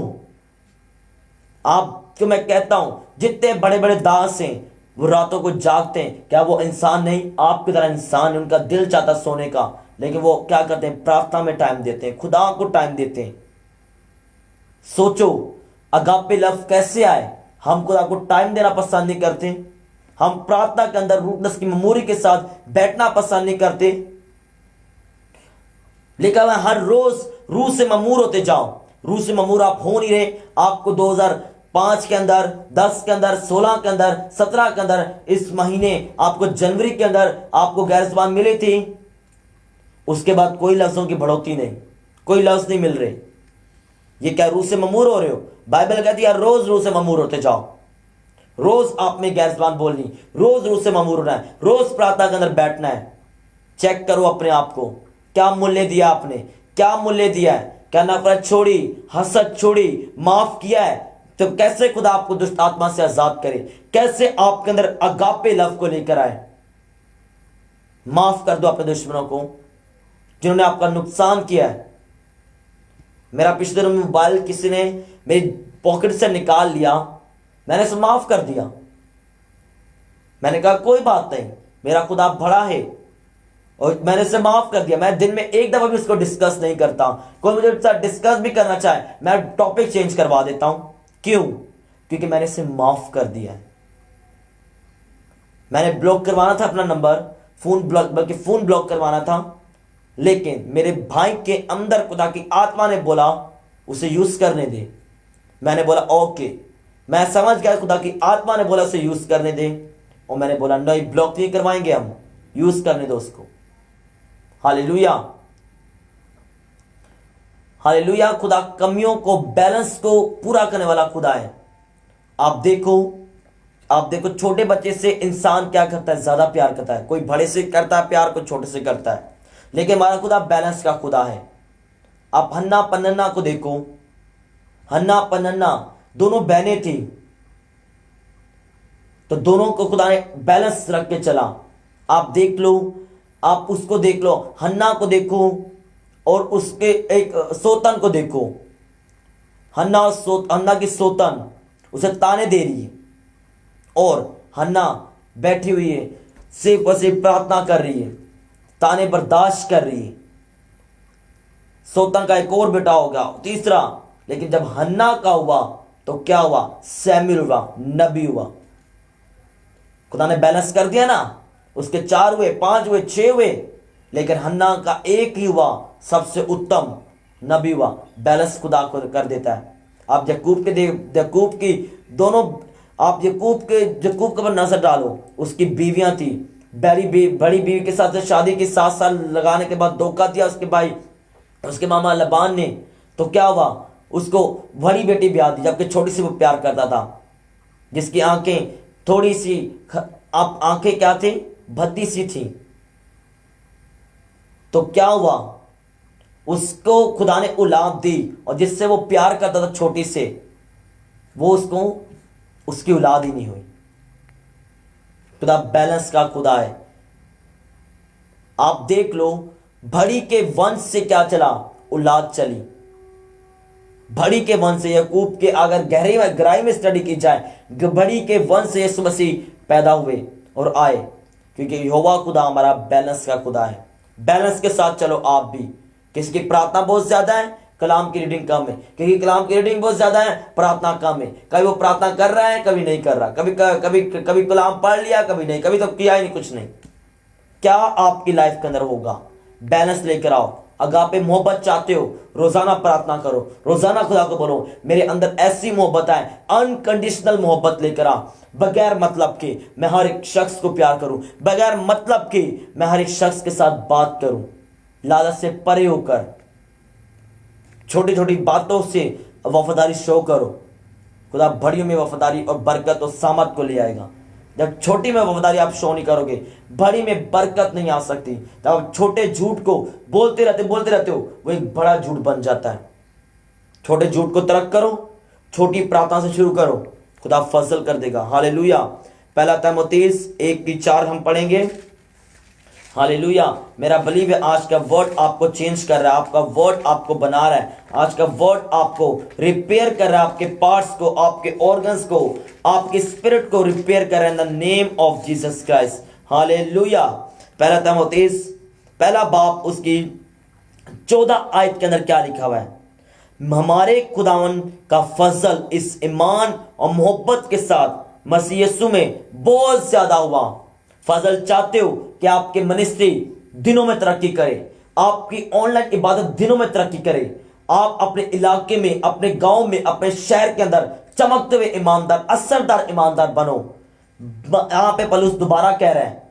आपको मैं कहता हूं जितने बड़े बड़े दास हैं वो रातों को जागते हैं, क्या वो इंसान नहीं? आपकी तरह इंसान है, उनका दिल चाहता सोने का, लेकिन वो क्या करते हैं? प्रार्थना में टाइम देते हैं, खुदा को टाइम देते हैं। सोचो अगापे लव कैसे आए? हम खुदा को टाइम देना पसंद नहीं करते, हम प्रार्थना के अंदर रूपनेस की मेमोरी के साथ बैठना पसंद नहीं करते। लिखा है हर रोज रूह से ममूर होते जाओ। रूह से ममूर आप हो नहीं रहे। आपको 2005 के अंदर, 10 के अंदर, 16 के अंदर, 17 के अंदर, इस महीने आपको जनवरी के अंदर आपको गैर ज़बान मिली थी, उसके बाद कोई लफ्जों की बढ़ोतरी नहीं, कोई लफ्ज नहीं मिल रहे। ये क्या रूह से ममूर हो रहे हो? बाइबल कहती है रोज रूह से ममूर होते जाओ। रोज आप में गैर ज़बान बोलनी, रोज रूह से ममूर होना है, रोज प्रार्थना के अंदर बैठना है। चेक करो अपने आप को, क्या मूल्य दिया आपने? क्या मूल्य दिया है? क्या नफरत छोड़ी, हसद छोड़ी, माफ किया है? तो कैसे खुदा आपको दुष्ट आत्मा से आजाद करे? कैसे आपके अंदर अगापे लव को लेकर आए? माफ कर दो अपने दुश्मनों को जिन्होंने आपका नुकसान किया है। मेरा पिछले दिनों में मोबाइल किसी ने मेरी पॉकेट से निकाल लिया, मैंने उसे माफ कर दिया। मैंने कहा कोई बात नहीं, मेरा खुदा बड़ा है, और मैंने उसे माफ कर दिया। मैं दिन में एक दफा भी उसको डिस्कस नहीं करता। कोई मुझे उससे डिस्कस भी करना चाहे, मैं टॉपिक चेंज करवा देता हूं। क्यों? क्योंकि मैंने इसे माफ कर दिया है। मैंने ब्लॉक करवाना था अपना नंबर, बल्कि फोन ब्लॉक करवाना था, लेकिन मेरे भाई के अंदर खुदा की आत्मा ने बोला उसे यूज करने दे। मैंने बोला ओके, मैं समझ गया खुदा की आत्मा ने बोला उसे यूज करने दे, और मैंने बोला नहीं, ब्लॉक नहीं करवाएंगे हम, यूज करने दो उसको। Hallelujah, hallelujah. खुदा कमियों को, बैलेंस को पूरा करने वाला खुदा है। आप देखो छोटे बच्चे से इंसान क्या करता है? ज्यादा प्यार करता है। कोई बड़े से करता है प्यार, कोई छोटे से करता है, लेकिन हमारा खुदा बैलेंस का खुदा है। आप हन्ना पन्ना को देखो, हन्ना पन्ना दोनों बहनें थी, तो दोनों को खुदा ने बैलेंस रख के चला। आप देख लो, आप उसको देख लो, हन्ना को देखो और उसके एक सोतन को देखो, हन्ना की सोतन उसे ताने दे रही है और हन्ना बैठी हुई है, सिर्फ और सिर्फ प्रार्थना कर रही है, ताने बर्दाश्त कर रही है। सोतन का एक और बेटा होगा, तीसरा। लेकिन जब हन्ना का हुआ तो क्या हुआ? सैमुएल हुआ, नबी हुआ। खुदा ने बैलेंस कर दिया ना, उसके 4 हुए, 5 हुए, 6 हुए, लेकिन हन्ना का एक ही हुआ, सबसे उत्तम नबी हुआ। बैलेंस खुदा को कर देता है। आप यकूब की दोनों, आप यकूब के ऊपर नजर डालो, उसकी बीवियां थी, बड़ी बीवी के साथ शादी की 7 साल लगाने के बाद धोखा दिया उसके मामा लबान ने, तो क्या हुआ? उसको बड़ी बेटी ब्याह दी, जबकि छोटी सी वो प्यार करता था, जिसकी आंखें थोड़ी सी, आप आंखें क्या थी? भद्दी सी थी। तो क्या हुआ? उसको खुदा ने औलाद दी, और जिससे वो प्यार करता था छोटी से, वो उसकी औलाद ही नहीं हुई। खुदा बैलेंस का खुदा है। आप देख लो, बड़ी के वंश से क्या चला? औलाद चली। बड़ी के वंश से याकूब के, अगर गहराई में स्टडी की जाए, बड़ी के वंश से यीशु मसीह पैदा हुए और आए, क्योंकि यहोवा खुदा हमारा बैलेंस का खुदा है। बैलेंस के साथ चलो आप भी। किसकी प्रार्थना बहुत ज्यादा है, कलाम की रीडिंग कम है, क्योंकि कलाम की रीडिंग बहुत ज्यादा है, प्रार्थना कम है। कभी वो प्रार्थना कर रहा है, कभी नहीं कर रहा, कभी कलाम पढ़ लिया, कभी नहीं, कभी तो किया ही नहीं, कुछ नहीं। क्या आपकी लाइफ के अंदर होगा? बैलेंस लेकर आओ। अगापे मोहब्बत चाहते हो, रोजाना प्रार्थना करो, रोजाना खुदा को बोलो, मेरे अंदर ऐसी मोहब्बत है, अनकंडीशनल मोहब्बत लेकर आ। बगैर मतलब के मैं हर एक शख्स को प्यार करूं, बगैर मतलब के मैं हर एक शख्स के साथ बात करूं, लालच से परे होकर छोटी छोटी बातों से वफादारी शो करो। खुदा बड़ियों में वफादारी और बरकत और सामत को ले आएगा। जब छोटी में वफादारी आप शो नहीं करोगे, बड़ी में बरकत नहीं आ सकती। जब आप छोटे झूठ को बोलते रहते हो, वो एक बड़ा झूठ बन जाता है। छोटे झूठ को तर्क करो, छोटी प्रार्थना से शुरू करो, खुदा फजल कर देगा। हालेलुया। पहला तीमुथियुस 1:4 हम पढ़ेंगे। हालेलुया। मेरा बिलीव है आज का वर्ड आपको चेंज कर रहा है, आपका वर्ड आपको बना रहा है, आज का वर्ड आपको रिपेयर कर रहा है, आपके पार्ट्स को, आपके ऑर्गन्स को, आपके स्पिरिट को रिपेयर कर रहा है इन the name of Jesus Christ. Hallelujah. पहला तीमुथियुस पहला बाब उसकी 14 आयत के अंदर क्या लिखा हुआ है? हमारे खुदावन का फजल इस ईमान और मोहब्बत के साथ मसीह यीशु में बहुत ज्यादा हुआ। फजल चाहते हो कि आपके मिनिस्ट्री दिनों में तरक्की करे, आपकी ऑनलाइन इबादत दिनों में तरक्की करे, आप अपने इलाके में, अपने गांव में, अपने शहर के अंदर चमकते हुए ईमानदार, असरदार ईमानदार बनो। यहां पे पौलुस दोबारा कह रहे हैं,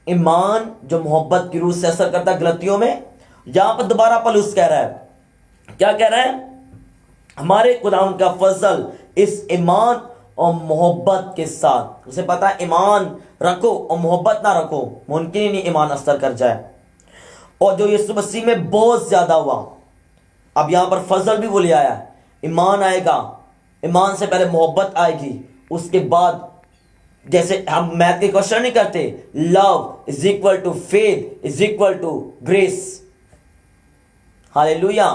ईमान जो मोहब्बत की रूह से असर करता है गलतियों में। यहां पर दोबारा पौलुस कह रहा है, क्या कह रहा है? हमारे खुदावन का फजल इस ईमान और मोहब्बत के साथ। उसे पता है ईमान रखो और मोहब्बत ना रखो, मुमकिन ही नहीं ईमान असर कर जाए। और जो यीशु मसीह में बहुत ज्यादा हुआ, अब यहां पर फजल भी वो ले आया। ईमान आएगा, ईमान से पहले मोहब्बत आएगी, उसके बाद जैसे हम मैथ के क्वेश्चन नहीं करते, love is equal to faith is equal to grace. Hallelujah.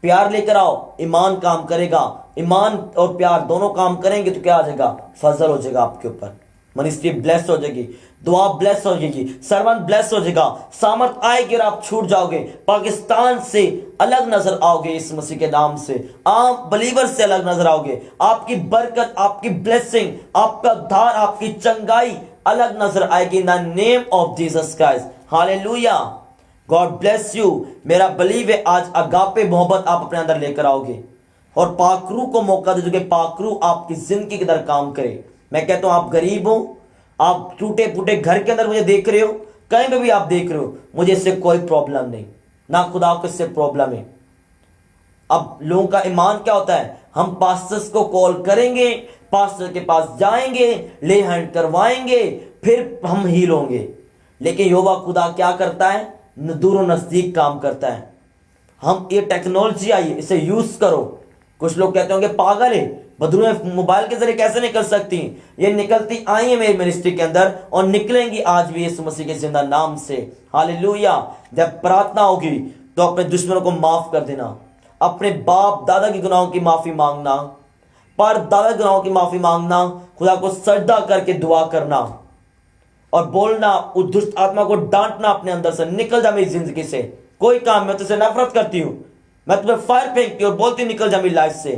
प्यार लेकर आओ, ईमान काम करेगा। ईमान और प्यार दोनों काम करेंगे तो क्या आ जाएगा? फजल हो जाएगा आपके ऊपर, मिनिस्ट्री ब्लेस हो जाएगी, दुआ ब्लेस हो जाएगी, सर्वन ब्लेस हो जाएगा, सामर्थ आएगी और आप छूट जाओगे। पाकिस्तान से अलग नजर आओगे, इस मसीह के नाम से आम बलीवर से अलग नजर आओगे। आपकी बरकत, आपकी ब्लेसिंग, आपका उद्धार, आपकी चंगाई अलग नजर आएगी इन the name of Jesus Christ. Hallelujah. God bless you. मेरा बिलीव है आज अगापे मोहब्बत आप अपने अंदर लेकर आओगे और पाकरू को मौका दे, जो कि पाकरू आपकी जिंदगी के अंदर काम करे। मैं कहता हूं, आप गरीब हो, आप टूटे फूटे घर के अंदर मुझे देख रहे हो, कहीं पे भी आप देख रहे हो, मुझे इससे कोई प्रॉब्लम नहीं, ना खुदा को इससे प्रॉब्लम है। अब लोगों का ईमान क्या होता है? हम पास्टर्स को कॉल करेंगे, पास्टर के पास जाएंगे, ले हैंड करवाएंगे, फिर हम हील होंगे। लेकिन यहोवा खुदा क्या करता है? दूरों नजदीक काम करता है। हम ये टेक्नोलॉजी आई है, इसे यूज करो। कुछ लोग कहते होंगे पागल है, बदरूएं मोबाइल के जरिए कैसे निकल सकती हैं? ये निकलती आई है मेरी मिनिस्ट्री के अंदर और निकलेंगी आज भी यीशु मसीह के जिंदा नाम से। हालेलुया। जब प्रार्थना होगी, तो अपने दुश्मनों को माफ कर देना, अपने बाप दादा की गुनाहों की माफी मांगना, पर दादा के गुनाहों की माफी मांगना, खुदा को सजदा करके दुआ करना और बोलना, उस दुष्ट आत्मा को डांटना अपने अंदर से, निकल जा मेरी जिंदगी से, कोई काम मैं तुझसे नफरत करती हूं, मैं तुम्हें फायर फेंकती हूं और बोलती निकल जा मेरी लाइफ से।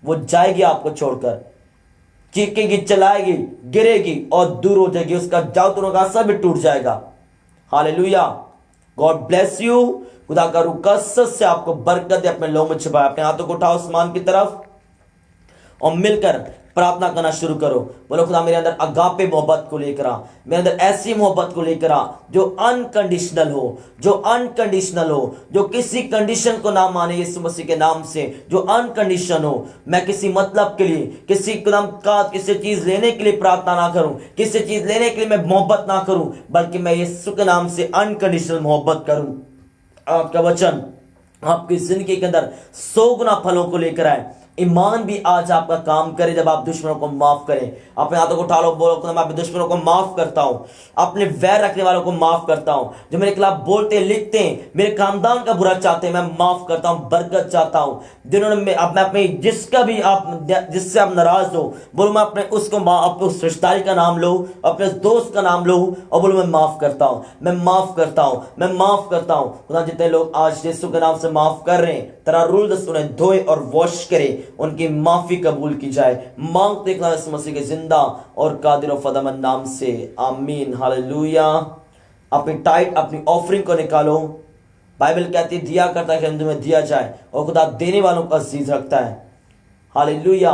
वो जाएगी आपको छोड़कर, चीखेगी, चलाएगी, गिरेगी और दूर हो जाएगी, उसका जादू का सब भी टूट जाएगा। Hallelujah, God bless you. खुदा का रूह कसरत से आपको बरकत दे, अपने लोगों में छिपाए। अपने हाथों को उठाओ आसमान की तरफ और मिलकर प्रार्थना करना शुरू करो। बोलो, खुदा मेरे अंदर अगापे मोहब्बत को लेकर आ, मेरे अंदर ऐसी मोहब्बत को लेकर आ जो अनकंडीशनल हो, जो अनकंडीशनल हो, जो किसी कंडीशन को ना माने यीशु मसीह के नाम से, जो अनकंडीशन हो। मैं किसी मतलब के लिए, किसी कदम का, किसी चीज लेने के लिए प्रार्थना ना करूं, किसी चीज लेने के लिए मैं मोहब्बत ना करूं, बल्कि मैं यीशु के नाम से अनकंडीशनल मोहब्बत करूं। आपका वचन आपकी जिंदगी के अंदर 100 गुना फलों को लेकर आए। ईमान भी आज आपका काम करे जब आप दुश्मनों को माफ करें। अपने हाथों को उठा लो, बोलो, मैं अपने दुश्मनों को माफ करता हूं, अपने वैर रखने वालों को माफ करता हूं, जो मेरे खिलाफ बोलते लिखते हैं, मेरे खानदान का बुरा चाहते हैं, मैं माफ करता हूं, बरकत चाहता हूं। जिन्होंने मैं अपने जिसका भी आप जिससे आप नाराज हो, बोलो मैं अपने उसको अपने उस रिश्तेदारी का नाम लो, अपने दोस्त का नाम लो और बोलो मैं माफ करता हूं, मैं माफ करता हूं, मैं माफ करता हूं। खुदा जितने लोग आज यीशु के नाम से माफ कर रहे हैं, तेरा रूल उन्हें धोए और वॉश करे, उनकी माफी कबूल की जाए। मांगते यीशु मसीह के जिंदा और कादिर फदमन नाम से, आमीन, हालेलुया। अपनी टाइट, अपनी ऑफरिंग को निकालो। बाइबल कहती है दिया करता है तुम्हें दिया जाए, और खुदा देने वालों को अजीज रखता है। हालेलुया।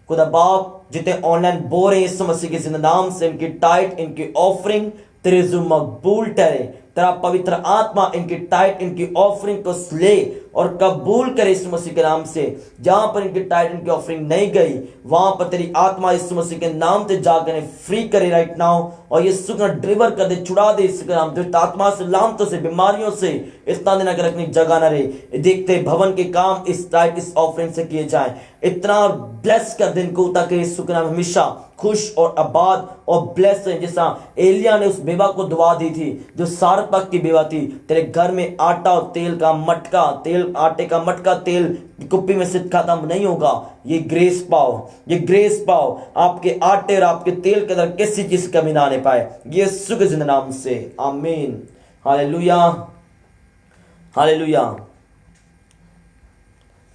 खुदा बाप जितने ऑनलाइन बोल रहे हैं यीशु मसीह के जिंदा नाम से, इनकी टाइट, इनकी ऑफरिंग तेरे जो मकबूल ठहरे। तेरा पवित्र आत्मा इनकी टाइट, इनकी ऑफरिंग को ले और कबूल करे यीशु मसीह के नाम से। जहां पर इनकी टाइट, इनकी ऑफरिंग नहीं गई, वहां पर तेरी आत्मा यीशु मसीह के नाम से जाकर फ्री करे राइट नाउ, और यीशु का डिलीवर कर दे, छुड़ा दे यीशु के नाम से। आत्मा से, लामतों से, बीमारियों से इतना दिन अगर रखने जगह न रहे। देखते भवन के काम इस टाइट, इस ऑफरिंग से किए जाए। इतना ब्लेस कर दिन को, ताकि यीशु के नाम हमेशा खुश और आबाद और ब्लेस है। जैसा एलिया ने उस बेवा को दुआ दी थी जो सारपत की बेवा थी, तेरे घर में आटा और तेल का मटका, तेल, आटे का मटका, तेल कुप्पी में से खत्म नहीं होगा। ये ग्रेस पाओ, ये ग्रेस पाओ। आपके आटे और आपके तेल के अंदर किसी चीज की कमी ना आने पाए, यीशु के जिंदा नाम से, आमीन, हालेलुया, हालेलुया।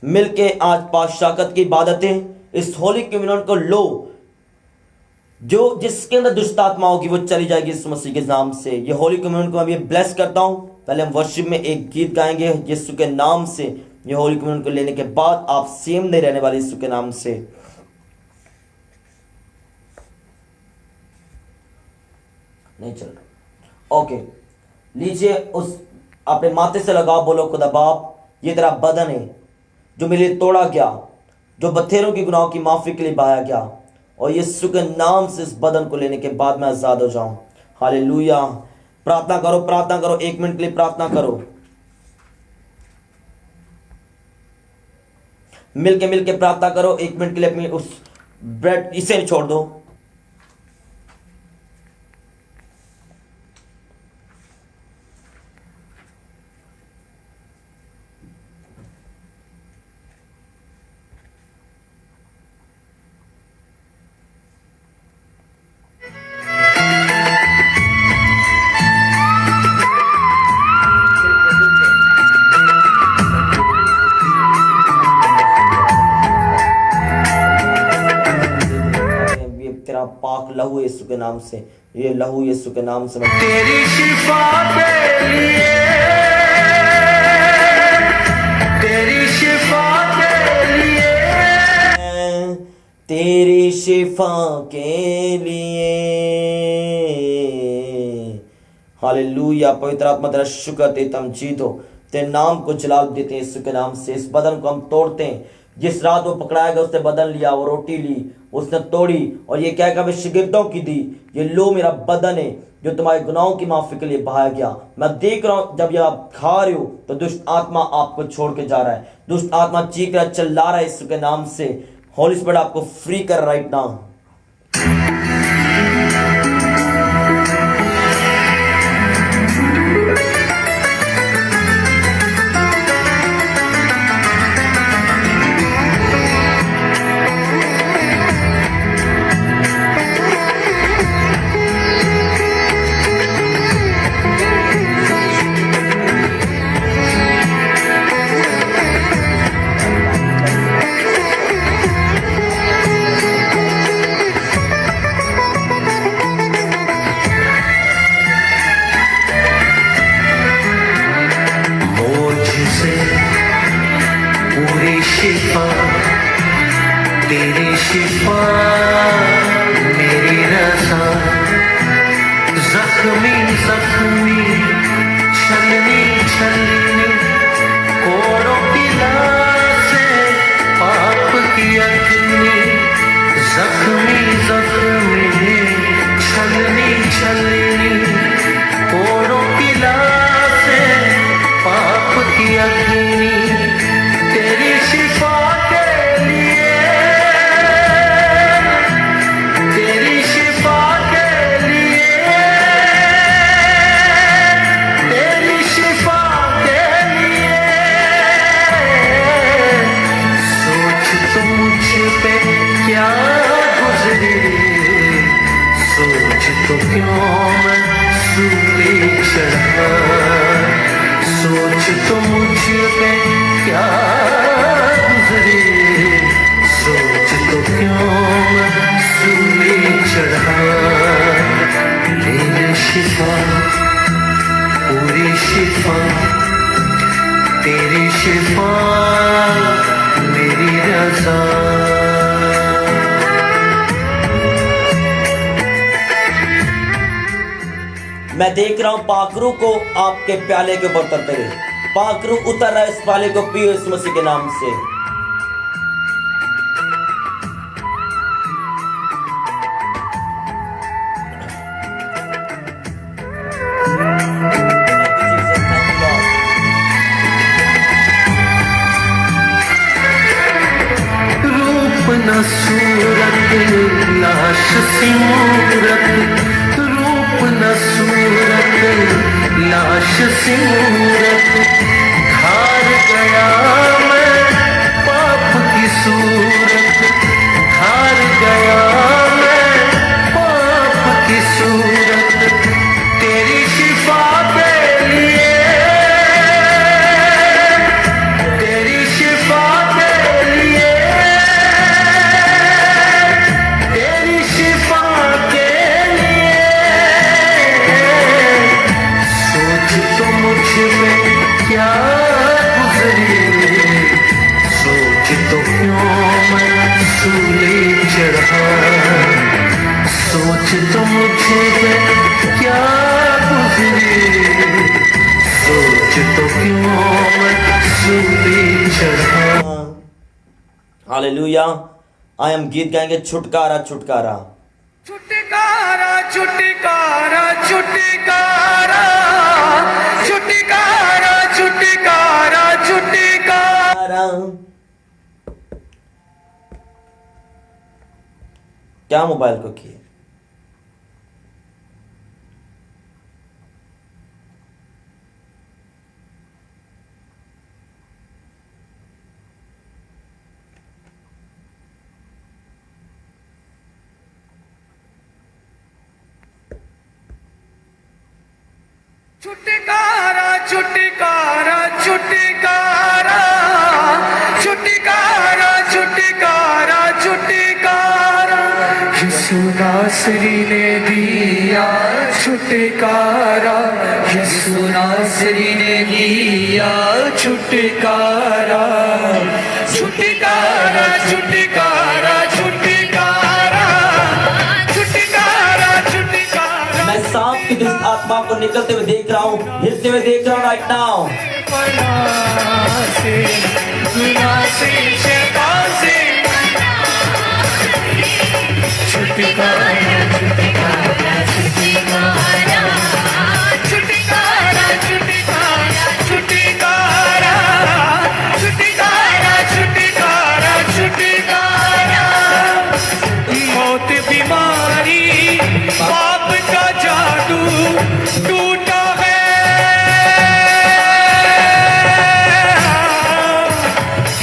मिलके आज पाशाकत की इबादतें, इस होली कम्युनियन को लो, जो जिसके अंदर दुष्ट आत्मा होगी वो चली जाएगी यीशु मसीह के नाम से। ये होली कम्युनियन को मैं भी ब्लेस करता हूं। पहले हम वर्शिप में एक गीत गाएंगे यीशु के नाम से। ये होली कम्युनियन को लेने के बाद आप सेम नहीं रहने वाले यीशु के नाम से। नहीं चल रहा, ओके, लीजिए उस अपने माथे से लगाओ, बोलो खुदा बाप ये तेरा बदन है जो मेरे लिए तोड़ा गया, जो बथेरों की गुनाहों की माफी के लिए बहाया गया, और यीशु के नाम से इस बदन को लेने के बाद मैं आजाद हो जाऊं। हालेलुया। प्रार्थना करो, प्रार्थना करो, 1 मिनट के लिए प्रार्थना करो। मिलके प्रार्थना करो 1 मिनट के लिए। अपनी उस ब्रेड इसे छोड़ दो। तेरा पाक लहू यीशु के नाम से, ये लहू यीशु के नाम से तेरी शिफा के लिए, तेरी शिफा के लिए, तेरी शिफा के लिए। हालेलुया। पवित्र आत्मा तेरा शुक्र देता हम जीतो, तेरे नाम को जलाल देते हैं यीशु के नाम से। इस बदन को हम तोड़ते हैं। जिस रात वो पकड़ाया गया उसने बदन लिया, वो रोटी ली, उसने तोड़ी और ये क्या कहा शिगिर्दों की दी, ये लो मेरा बदन है जो तुम्हारे गुनाहों की माफी के लिए बहाया गया। मैं देख रहा हूं जब ये आप खा रहे हो तो दुष्ट आत्मा आपको छोड़ के जा रहा है, दुष्ट आत्मा चीख रहा, चिल्ला रहा है यीशु के नाम से। होली स्पिरिट आपको फ्री कर राइट नाउ। तेरी शिफा मेरी रज़ा, जख्मी जख्मी छलनी छलनी कोड़ों की लाशे पाप की अग्नि, जख्मी जख्मी छलनी छलनी कोड़ों की लाशे पाप की अग्नि, तेरी शिफा के लिए, तेरी शिफा के लिए, तेरी शिफा के लिए, सोच तो मुझ पे क्या गुजरी, सोच तो क्यों मैं सूली चढ़ा, सोच तो मुझ पे क्या गुजरी, सोच तो क्यों मैं सूली चढ़ा, ले ले शिफा पूरी शिफा, तेरी शिफा मेरी रज़ा। मैं देख रहा हूं पाखरू को आपके प्याले के ऊपर उतरते हुए। पाखरू उतर रहा है, इस प्याले को पियो इस मसीह के नाम से। रूप न सूरत लाश सी मूरत, रूप न सूरत लाश सी मूरत, हार गया मैं पाप की सूरत, हार गया मैं पाप की सूरत, तेरी शिफा के लिए, तेरी शिफा के लिए, तेरी शिफा के लिए, सोच तो मुझ में क्या गुजरी, सोच तो क्यों मैं सूली चढ़ा, सोच तो मुझ में क्या गुजरी, सोच तो क्यों मैं सूली चढ़ा। हालेलुया। आए हम गीत गाएंगे छुटकारा छुटकारा। छुटकारा छुटकारा छुटकारा छुटकारा छुटकारा छुटकारा। क्या मोबाइल को किए? छुटकारा छुटकारा छुटकारा छुटकारा छुटकारा छुटकारा, यीशु नासरी ने दिया छुटकारा, यीशु नासरी ने दिया छुटकारा, छुटकारा छुटकारा छुटकारा छुटकारा छुटकारा। मैं सांप की दुष्ट आत्मा को निकलते हुए देख रहा हूँ, हिलते हुए देख रहा हूँ राइट नाउ। से गुनाह से शैतान से छुटकारा छुटकारा छुटकारा छुटकारा छुटकारा छुटकारा छुटकारा छुटकारा छुटकारा। मौत बीमारी पाप का जादू टूटा है,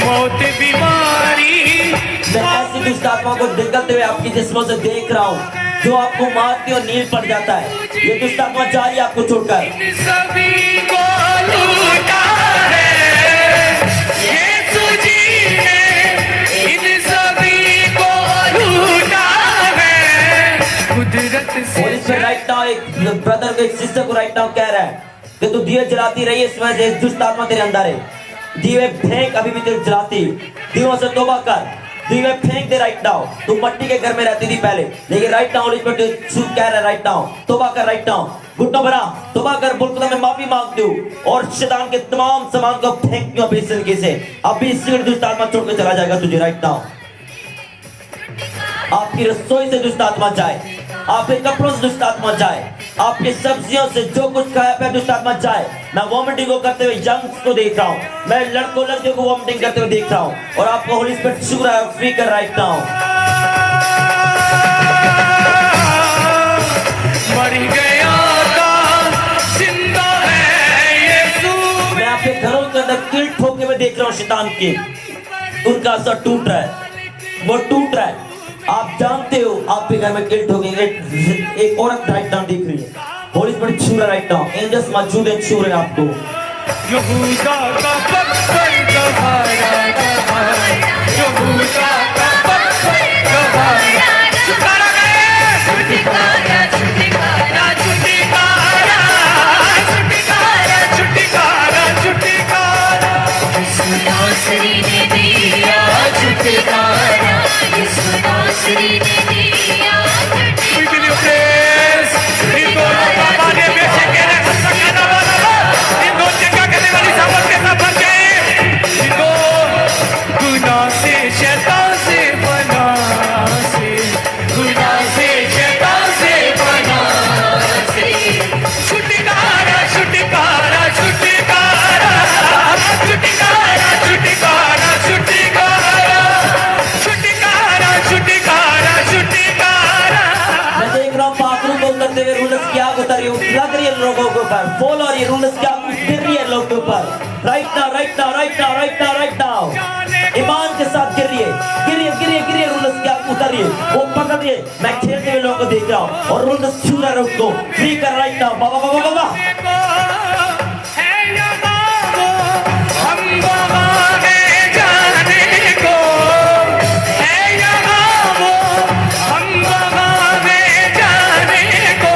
मौत बीमारी मैं ऐसी दुष्ट आत्मा को निकलते हुए आपकी जिस्मों से देख रहा हूँ जो आपको मारती और नील पड़ जाता है। ये दुष्ट आत्मा जा रही है आपको छोड़कर। सभी को लूटा है, यीशु जी ने इन सभी को लूटा है, कुदरत से। और इसमें राइट नाउ एक ब्रदर को, एक सिस्टर को राइट नाउ कह रहा है कि तू दिए जलाती रही, इस वजह से दुष्ट आत्मा तेरे अंदर है। दिए फेंक, अभी भी तेरे जलाती, दियों से तौबा कर, दी में फेंक दे राइट नाउ। तू मट्टी के घर में रहती थी पहले, लेकिन राइट नाउ होली स्पिरिट कह रहा है राइट नाउ तौबा कर, राइट नाउ घुटनों पर आ, तौबा कर, बोल खुदा मैं माफी मांगती हूँ और शैतान के तमाम सामान को फेंक दूं अभी इस तरीके से। अभी इसी दुष्ट आत्मा छोड़ के चला जाएगा तुझे राइट नाउ। आपकी रसोई से दुष्ट आत्मा जाए, आपके कपड़ों से दुष्ट आत्मा जाए, आपकी सब्जियों से जो कुछ खाया पे दुष्ट आत्मा जाए। मैं वॉमिटिंग को करते हुए यंग्स को देख रहा हूँ, मैं लड़कियों को वॉमिटिंग करते हुए देख रहा हूँ और आपको होली स्पिरिट छू रहा है, फ्री कर राइट नाउ। मर गया था जिंदा है यीशु। मैं आपके घरों के अंदर कील ठोके में देख रहा हूँ शैतान के, उनका असर टूट रहा है, वो टूट रहा है। आप जानते हो आपके घर में कील ठोकेंगे, एक औरत राइट नाउ दिख रही है, होली स्पिरिट छू रहा है राइट नाउ, एंजल्स मौजूद हैं, छू रहे हैं आपको। यहूदा का पत्थर गवारा गवारा, यहूदा का पत्थर गवारा, छुटकारा गए, छुटकारा छुटकारा छुटकारा छुटकारा छुटकारा छुटकारा, यीशु नासरी ने दिया छुटकारा, यीशु नासरी ने दिया we give you praise. इनको बाबा ने बेचे के रखा सकाना वाला, इनको जगह के वाली सामत के साथ के, इनको गुनाह से शैतान से बना से, गुनाह से शैतान से बना से, छुटकारा छुटकारा छुटकारा छुटकारा छुटकारा छुटकारा छुटकारा छुटकारा छुटकारा। मैं देख रहा हूँ पाखरू को उतरते हुए रूलर्स की आग उतर रही है, लग रही है लोगों के ऊपर, फॉल और ये रूलर्स की आग गिर रही है लोगों के ऊपर right now right now right now right now right now. ईमान के साथ गिर रही है, गिर रही है, गिर रही है, गिर रही है, रूलर्स की आग उतर रही है, वो पकड़ रही है। मैं खेलते हुए लोगों को देख रहा हूँ और रूलर्स छू रहा है उसको, फ्री कर राइट नाउ। बाबा बाबा बाबा है यहाँ वो, हम वहाँ हैं जाने को, है यहाँ वो, हम वहाँ हैं जाने को,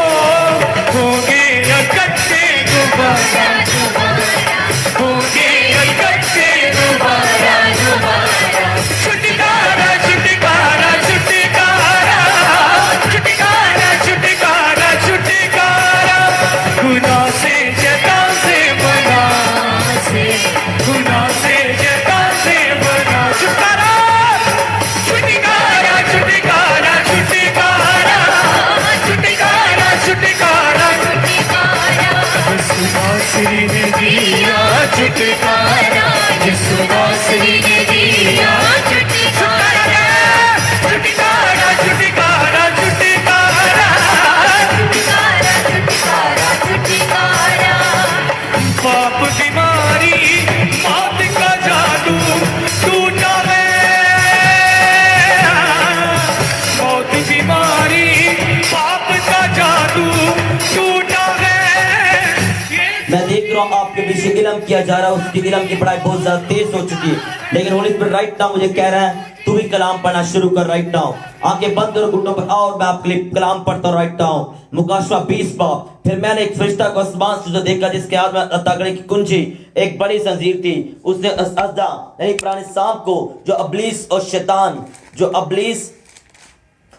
होंगे इकट्ठे दोबारा, होंगे इकट्ठे दोबारा, छुटकारा छुटकारा छुटकारा छुटकारा छुटकारा छुटकारा, गुनाह से शैतान से बना से, गुनाह से शैतान से बना, छुटकारा छुटकारा छुटकारा छुटकारा छुटकारा छुटकारा यीशु नासरी ने दिया छुटकारा, यीशु नासरी ने दिया छुटकारा छुटकारा छुटकारा छुटकारा छुटकारा। पाप बीमारी मौत का जादू टूटा है, मौत बीमारी पाप का जादू टूटा है। मैं देख रहा हूँ आपके पीछे इल्म किया जा रहा है, उसकी इल्म की पढ़ाई बहुत ज्यादा तेज हो चुकी है, लेकिन होली स्पिरिट राइट नाउ मुझे कह रहा है तू भी कलाम पढ़ना शुरू कर राइट नाउ। आंखें बंद करो घुटनों पर आओ और मैं आपके लिए कलाम पढ़ता हूँ राइट नाउ। मुकाशवा 20 बाब। फिर मैंने एक फरिश्ता को आसमान से जो देखा जिसके हाथ में अतागड़े की कुंजी एक बड़ी जंजीर थी। उसने अज़दा यानी पुराने सांप को जो अबलीस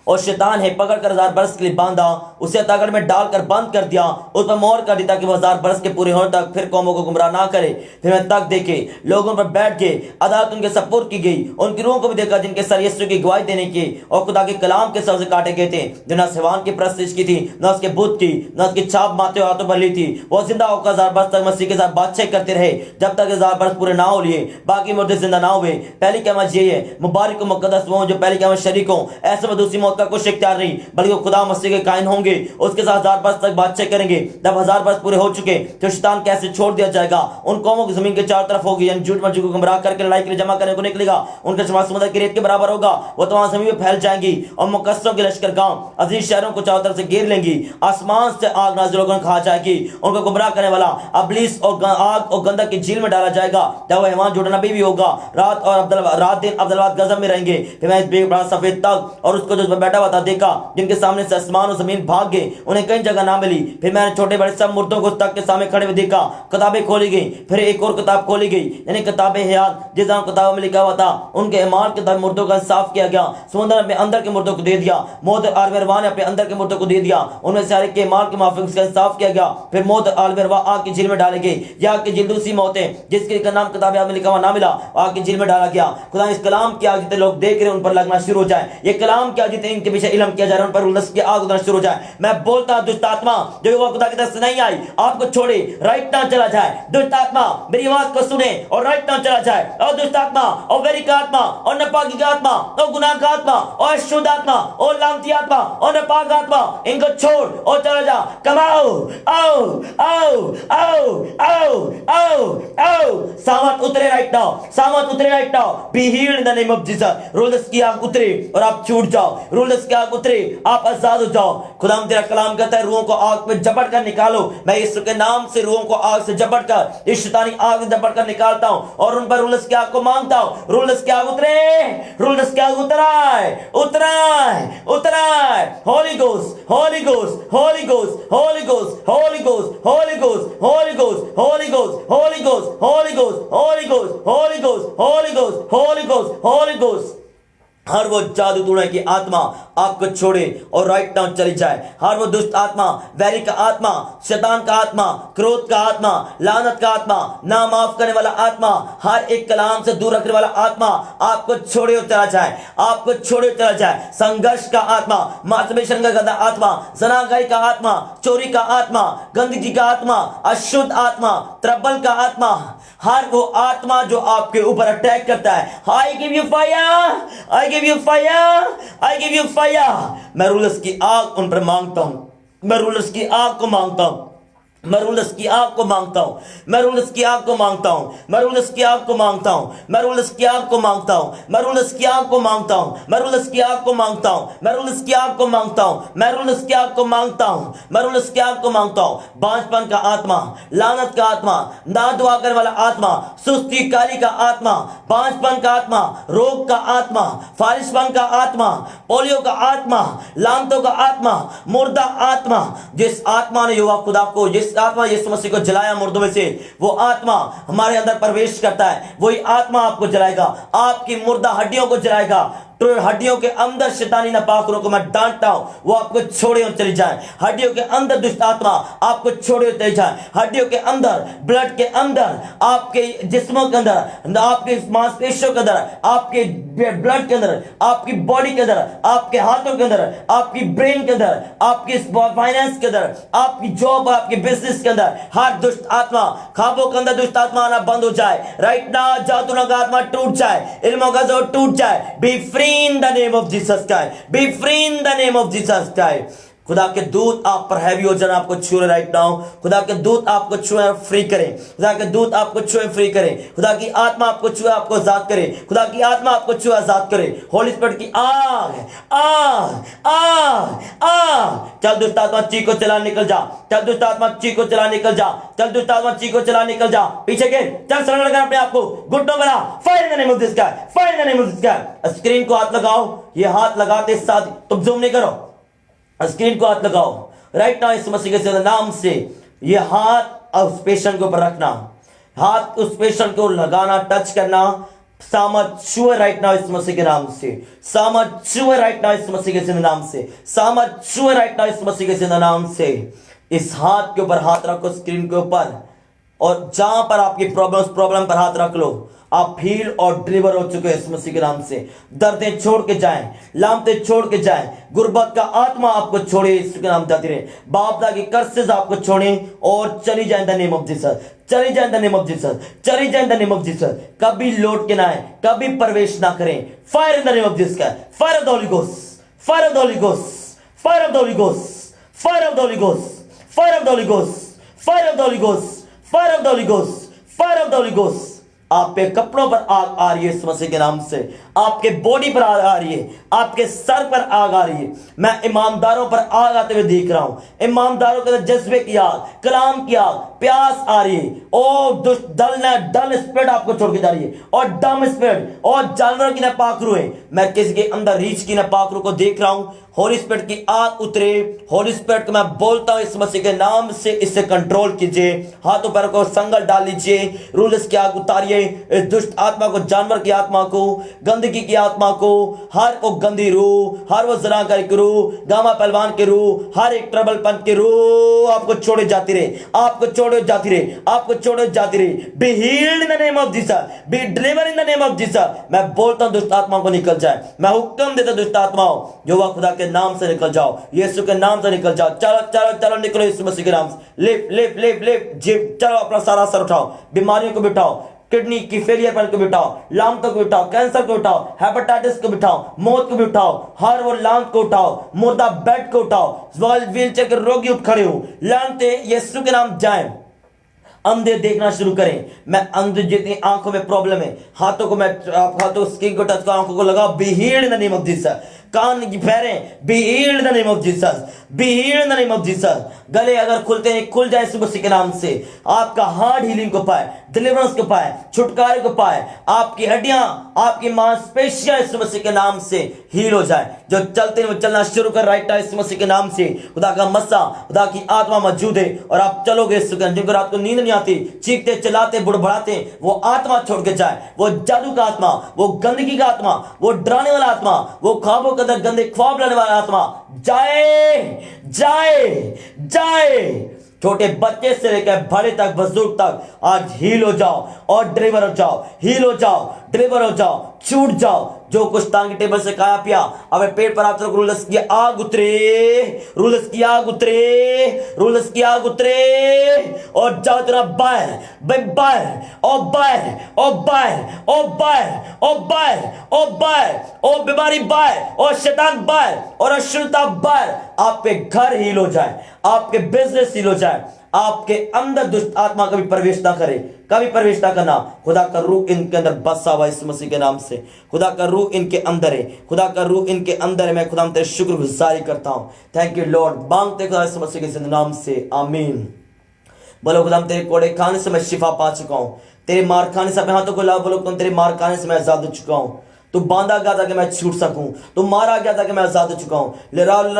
और शैतान है पकड़ कर 1000 बरस के लिए बांधा, उसे अतागड़ में डालकर बंद कर दिया, उस पर मोहर कर दी ताकि वह 1000 बरस के पूरे होने तक फिर कौमों को गुमराह ना करे। फिर मैं तक देखे लोगों पर बैठ गए, अदालत उनके सपुर्द की गई, उनकी रूहों को भी देखा जिनके सर यीशु की गवाही देने की और खुदा के कलाम के सर से काटे गए थे, जो न सेवान की प्रस्तिश की थी, न उसके बुत की, न उसकी छाप माथे हाथों पर ली थी। वो जिंदा होकर 1000 बरस तक मसीह के साथ बातचीत करते रहे जब तक 1000 बरस पूरे ना हो लिए। बाकी मुर्दे जिंदा ना हुए। पहली क़यामत ये है, मुबारक और मुक़द्दस वो जो पहली क़यामत शरीक हो, ऐसे में दूसरी मौत का कुछ इख्तियार नहीं, बल्कि वो खुदा मसीह के कायन होंगे, उसके साथ 1000 बरस तक बातचीत करेंगे। जब 1000 बरस पूरे हो चुके तो शैतान कैसे छोड़ दिया जाएगा। उन कौमों की जमीन के चारों तरफ होगी, यानी झूठ मर्जी को गुमराह करके लड़ाई के लिए जमा करने को निकलेगा। उनका शुमार समुद्र की रेत के बराबर होगा। वो तमाम जमीन में फैल जाएंगी और मुकस्सरों के लश्कर गांव अजीज शहरों को चारों तरफ से घेर लेंगी। आसमान से आग नाज़िल होकर खा जाएगी। उनको गुमराह करने वाला इब्लीस और आग और गंधक की झील में डाला जाएगा। जब वह हैवान झूठा नबी भी होगा, रात दिन अब्दुल्लाह गजब में रहेंगे। फिर मैं इस बड़ा सफेद तख्त और उसको जो बैठा हुआ था, देखा जिनके सामने से आसमान और जमीन भाग गए, उन्हें कहीं जगह ना मिली। फिर मैंने छोटे बड़े सब मुर्दों को उस तख्त के सामने खड़े हुए देखा, किताबें खोली गई, फिर एक और किताब खोली गई, यानी किताबें हयात, जिस किताबों में लिखा हुआ था उनके ईमान के तहत मुर्दों का इंसाफ किया गया। समुद्र अपने अंदर के मुर्दों को दे दिया, मौत आलबरवा ने अपने अंदर के मुर्दों को दे दिया, उनमें से हर एक के ईमान के माफिक उसका इंसाफ किया गया। फिर मौत आलबरवा आग की झील में डाले गए। यह आग की झील दूसरी मौत है जिसके नाम किताब में लिखा हुआ ना मिला, आग की झील में डाला गया। खुदा इस कलाम की आग जितने लोग देख रहे हैं उन पर लगना शुरू हो जाए, ये कलाम की आग जितने इनके पीछे इल्म किया जा रहा है उन पर उल्लस की आग उतरना शुरू हो जाए। मैं बोलता हूं दुष्ट आत्मा जो वो खुदा की तरफ से नहीं आई आपको छोड़े राइट नाउ चला जाए। दुष्ट आत्मा मेरी आवाज को सुने और राइट नाउ चला जाए। और दुष्ट आत्मा और वेरी का आत्मा और नापाकी का आत्मा और गुनाह का आत्मा और अशुद्ध आत्मा और लानती आत्मा और नापाक आत्मा, इनको छोड़ और चला जा। कमाओ आओ आओ आओ आओ आओ आओ, सामत उतरे राइट नाउ, सामत उतरे right now. B healed in the name of Jesus. Rulers की आग उतरे और आप छूट जाओ, रूलर्स की आग उतरे, आप आजाद हो जाओ। खुदा तेरा कलाम कहता है रूहों को आग में झपट कर निकालो। मैं यीशु के नाम से रूहों को आग से झपट कर, इस शैतानी आग से झपट कर निकालता हूं और उन पर रूलर्स की आग को मांगता हूं। रूलर्स की आग उतरे, रूलर्स की आग उतराए उतराए उतराए। Holy ghost holy ghost holy ghost holy ghost holy ghost holy ghost holy ghost holy ghost holy ghost holy ghost holy ghost holy ghost holy ghost holy ghost holy ghost. हर वो जादू टोने की आत्मा आपको छोड़े और राइट नाउ चली जाए। हर वो दुष्ट आत्मा, वैरी का आत्मा, शैतान का आत्मा, क्रोध का आत्मा, लानत का आत्मा, ना माफ करने वाला आत्मा, हर एक कलाम से दूर रखने वाला आत्मा आपको छोड़े और चला जाए, आपको छोड़े और चला जाए। संघर्ष का आत्मा, मास्टरबेशन का गंदा आत्मा, जनागाई का आत्मा, चोरी का आत्मा, गंदगी का आत्मा, अशुद्ध आत्मा, ट्रबल का आत्मा, हर वो आत्मा जो आपके ऊपर अटैक करता है, I give you fire, I give you fire, I give you fire. मैं रूलर्स की आग उन पर मांगता हूं, मैं रूलर्स की आग को मांगता हूं, मैं रूलर्स की आग को मांगता हूं, मैं रूलर्स की आग को मांगता हूं, मैं रूलर्स की आग को मांगता हूं, मैं रूलर्स की आग को मांगता हूं, मैं रूलर्स की आग को मांगता हूं, मैं रूलर्स की आग को मांगता हूं, मैं रूलर्स की आग को मांगता हूं, मैं रूलर्स की आग को मांगता हूं, मैं रूलर्स की आग को मांगता हूं। बांझपन का आत्मा, लानत का आत्मा, ना दुआ करने वाला आत्मा, सुस्ती काली का आत्मा, बांझपन का आत्मा, रोग का आत्मा, फारिशपन का आत्मा, पोलियो का आत्मा, लानतों का आत्मा, मुर्दा आत्मा, जिस आत्मा ने युवा खुदा को, जिस आत्मा यीशु मसीह को जलाया मुर्दों में से, वो आत्मा हमारे अंदर प्रवेश करता है, वही आत्मा आपको जलाएगा, आपकी मुर्दा हड्डियों को जलाएगा। तो हड्डियों के अंदर शैतानी नापाक रूहों को मैं डांटता हूं, वो आपको छोड़े और चली जाए। हड्डियों के अंदर दुष्ट आत्मा आपको छोड़े और चली जाए। हड्डियों के अंदर, ब्लड के अंदर, आपके जिस्मों के अंदर, आपके मांसपेशियों के अंदर, आपके ब्लड के अंदर, आपकी बॉडी के अंदर, आपके हाथों के अंदर, आपकी ब्रेन के अंदर, आपकी फाइनेंस के अंदर, आपकी जॉब, आपके बिजनेस के अंदर, हर दुष्ट आत्मा, ख्वाबों के अंदर दुष्ट आत्मा आना बंद हो जाए। राइट नाउ जादू का आत्मा टूट जाए, इल्मों का जोर टूट जाए। B free in the name of Jesus Christ, be free in the name of Jesus Christ। खुदा के दूत आप पर हैवी हो जाए, आपको छुए राइट नाउ। खुदा के दूत आपको छुए फ्री करें, खुदा के दूत आपको छुए फ्री करें। खुदा की आत्मा आपको छुए, आपको आजाद करे। खुदा की आत्मा आपको छुए, आजाद करे। होली स्पिरिट की आग आग आग आग। चल दुष्ट आत्मा चीख को चला निकल जा, चल दुष्ट आत्मा चीख को चला निकल जा, चल दुष्ट आत्मा चीख को चला निकल जा। पीछे के चल सरेंडर कर अपने आप को, घुटनों बना, fire in the name of this guy, fire in the name of this guy. Screen को हाथ लगाओ, ये हाथ लगाते साथ तुम जूम नहीं करो, स्क्रीन को हाथ लगाओ राइट नाउ। इस मसीह के नाम से ये हाथ उस पेशेंट के ऊपर रखना, हाथ उस पेशेंट को लगाना, टच करना। सामर्थ छुए राइट नाउ इस मसीह के नाम से, सामर्थ छुए राइट नाउ इस मसीह के नाम से, सामर्थ छुए राइट नाउ इस मसीह के नाम से। इस हाथ के ऊपर हाथ रखो, स्क्रीन के ऊपर, और जहां पर आपकी प्रॉब्लम पर हाथ रख लो। आप हील और डिलीवर हो चुके हैं इस मसीह के नाम से। दर्दें छोड़ के जाएं, लामते छोड़ के जाएं, गुर्बत का आत्मा आपको छोड़े यीशु के नाम जाती रहे। बाप दादा की कर्सेस आपको छोड़े और चली जाए इन द नेम ऑफ जीसस, चली जाए इन द नेम ऑफ जीसस, चली जाए इन द नेम ऑफ जीसस। कभी लौट के ना आए, कभी प्रवेश ना करें। Fire in the name of Jesus, fire of the Holi ghost, fire of the Holi ghost, fire of the Holi ghost, fire of the Holi ghost, fire of the Holi ghost, fire of the Holi ghost, fire of the Holi ghost, fire of the Holi ghost. आप पे कपड़ों पर आग आ रही है इस मसीह के नाम से। आपके बॉडी पर आग आ रही है, आपके सर पर आग आ रही है। मैं ईमानदारों पर आग आते हुए देख रहा हूं। ईमानदारों के अंदर जज्बे की आग, कलाम की आग, प्यास आ रही है। ओ दुष्ट डल स्पिरिट आपको छोड़ के जा रही है, और डम स्पिरिट और जानवरों की नापाक रूहें, मैं किसी के अंदर रीछ की नापाक रूह को देख रहा हूं। होली स्पिरिट की आग उतरे। होली स्पिरिट को मैं बोलता हूं इस मसीह के नाम से, इससे कंट्रोल कीजिए। हाथों पैरों को संगल डाल लीजिए। रूलर्स की आग उतारिए। इस दुष्ट आत्मा को, जानवर की आत्मा को, गंदगी की आत्मा को, हर वो गंदी रूह, हर वो जनाकारी की रूह, गामा पहलवान की रूह, हर एक ट्रबल पंथ की रूह आपको छोड़े जाती रहे, आपको छोड़े जाती रहे, आपको छोड़े जाती रहे। B healed in the name of Jesus, B deliver in the name of Jesus. मैं बोलता हूं दुष्ट आत्मा को निकल जाए। मैं हुक्म देता हूं दुष्ट आत्माओं, जो वह खुदा के नाम से निकल जाओ, यीशु के नाम से निकल जाओ। चलो चलो चलो निकलो यीशु मसीह के नाम से। Lift lift lift lift zip, चलो अपना सारा सर उठाओ। बीमारियों को बिठाओ, किडनी की फेलियर पर को बिठाओ, लांतों को बिठाओ, कैंसर को उठाओ, हेपेटाइटिस को बिठाओ, मौत को बिठाओ, हर वो लांत को उठाओ, मुर्दा बेड को उठाओ, व्हीलचेयर के रोगी उठ खड़े हो, लांते यीशु के नाम जाएं। अंधे देखना शुरू करें। मैं अंधे जितनी आंखों में प्रॉब्लम है, हाथों को मैं हाथों स्किन को टच करो, आंखों को लगाओ। Be healed in the name of Jesus. कान की पैरें, be healed in the name of Jesus, be healed in the name of Jesus. गले अगर खुलते हैं, खुल जाए यीशु मसीह के नाम से। आपका हार्ट हीलिंग को पाए, डिलीवरेंस को पाए, छुटकारे को पाए। आपकी हड्डियां, आपकी मांसपेशियां यीशु मसीह के नाम से हील हो जाए। जो चलते हैं वो चलना शुरू कर, राइट यीशु मसीह के नाम से। खुदा का मस्सा, खुदा की आत्मा मौजूद है और आप चलोगे यीशु के। जिनको रात को नींद नहीं आती, चीखते चिल्लाते बुड़बड़ाते, वो आत्मा छोड़ के जाए। वो जादू का आत्मा, वो गंदगी का आत्मा, वो डराने वाला आत्मा, वो ख्वाबों के अंदर गंदे ख्वाब लाने वाला आत्मा जाए जाए जाए। छोटे बच्चे से लेकर बड़े तक, बुजुर्ग तक आज हील हो जाओ और डिलीवर हो जाओ, हील हो जाओ, डिलीवर हो जाओ, छूट जाओ। जो कुछ टांग की टेबल से खाया पिया, अब पेट पर आप रूलर्स की आग उतरे, रूलर्स की आग उतरे, रूलर्स की आग उतरे और जाओ तेरा बाहर, बाहर ओ बाहर, ओ बाहर, ओ बाहर, ओ बाहर, ओ बाहर, ओ बीमारी बाहर, और शैतान बाहर, और अशुद्धता बाहर। आपके घर हील हो जाए, आपके बिजनेस हील हो जाए, आपके अंदर दुष्ट आत्मा कभी प्रवेश ना करे, कभी प्रवेश ना करना। खुदा का रूह इनके अंदर बसा हुआ इस मसीह के नाम से। खुदा का रूह इनके अंदर है, खुदा का रूह इनके अंदर है। मैं खुदा तेरे शुक्रगुजारी करता हूं। Thank you Lord. मांगते खुदा इस मसीह के नाम से, आमीन। बोलो खुदा तेरे कोड़े खाने से मैं शिफा पा चुका हूं, तेरे मार खाने से, अपने हाथों को ला, बोलो तेरे मार खाने से मैं आजाद हो चुका हूं। तू बांधा गया था कि मैं छूट सकूं, तू मारा गया था कि मैं आजाद हो चुका हूं।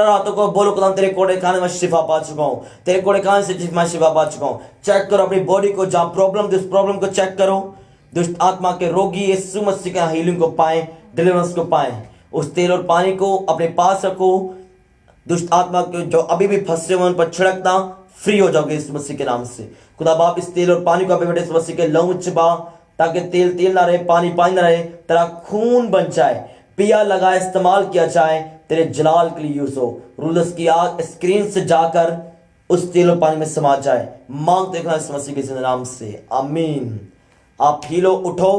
हाथों को बोलो खुदा तेरे कोड़े खाने में शिफा पा चुका हूं, तेरे कोड़े खाने से मैं शिफा पा चुका हूं। चेक करो अपनी बॉडी को, जहां प्रॉब्लम, इस प्रॉब्लम को चेक करो। दुष्ट आत्मा के रोगी यीशु मसीह के हीलिंग को पाए, डिलीवरेंस को पाए। उस तेल और पानी को अपने पास रखो। दुष्ट आत्मा के जो अभी भी फंसे हुए उन पर छिड़कना, फ्री हो जाओगे इस मसीह के नाम से। खुदा बाप इस तेल और पानी को अपने बेटे इस मसीह के लहू में छिपा, ताकि तेल तेल ना रहे, पानी पानी ना रहे, तेरा खून बन जाए, पिया लगा इस्तेमाल किया जाए, तेरे जलाल के लिए यूज हो। रूलर्स की आग स्क्रीन से जाकर उस तेल और पानी में समा जाए। मांगते हैं इस मसीह के नाम से, आमीन। आप हीलो, उठो,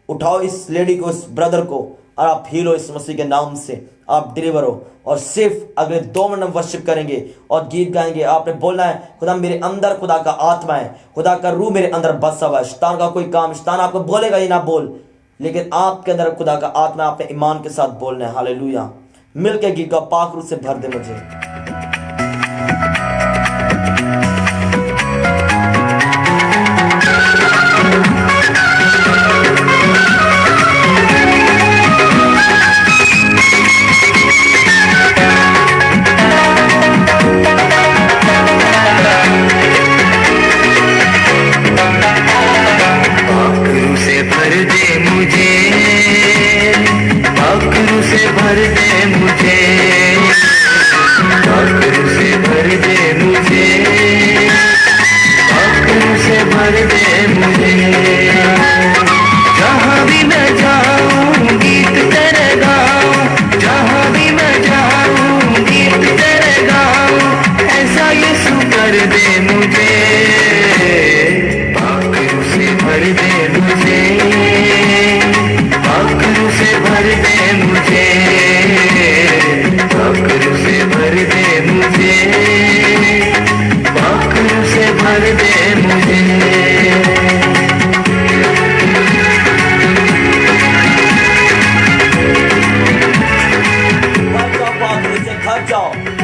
उठाओ इस लेडी को, इस ब्रदर को, और आप हीलो इस मसीह के नाम से। आप डिलीवर हो। और सिर्फ अगले 2 मिनट वर्शिप करेंगे और गीत गाएंगे। आपने बोलना है खुदा मेरे अंदर खुदा का आत्मा है, खुदा का रूह मेरे अंदर बसा हुआ है। शैतान का कोई काम, शैतान आपको बोलेगा ही ना बोल, लेकिन आपके अंदर खुदा का आत्मा, आपने ईमान के साथ बोलना है। हालेलुया। मिलके गीत का पाक रूह से भर दे मुझे।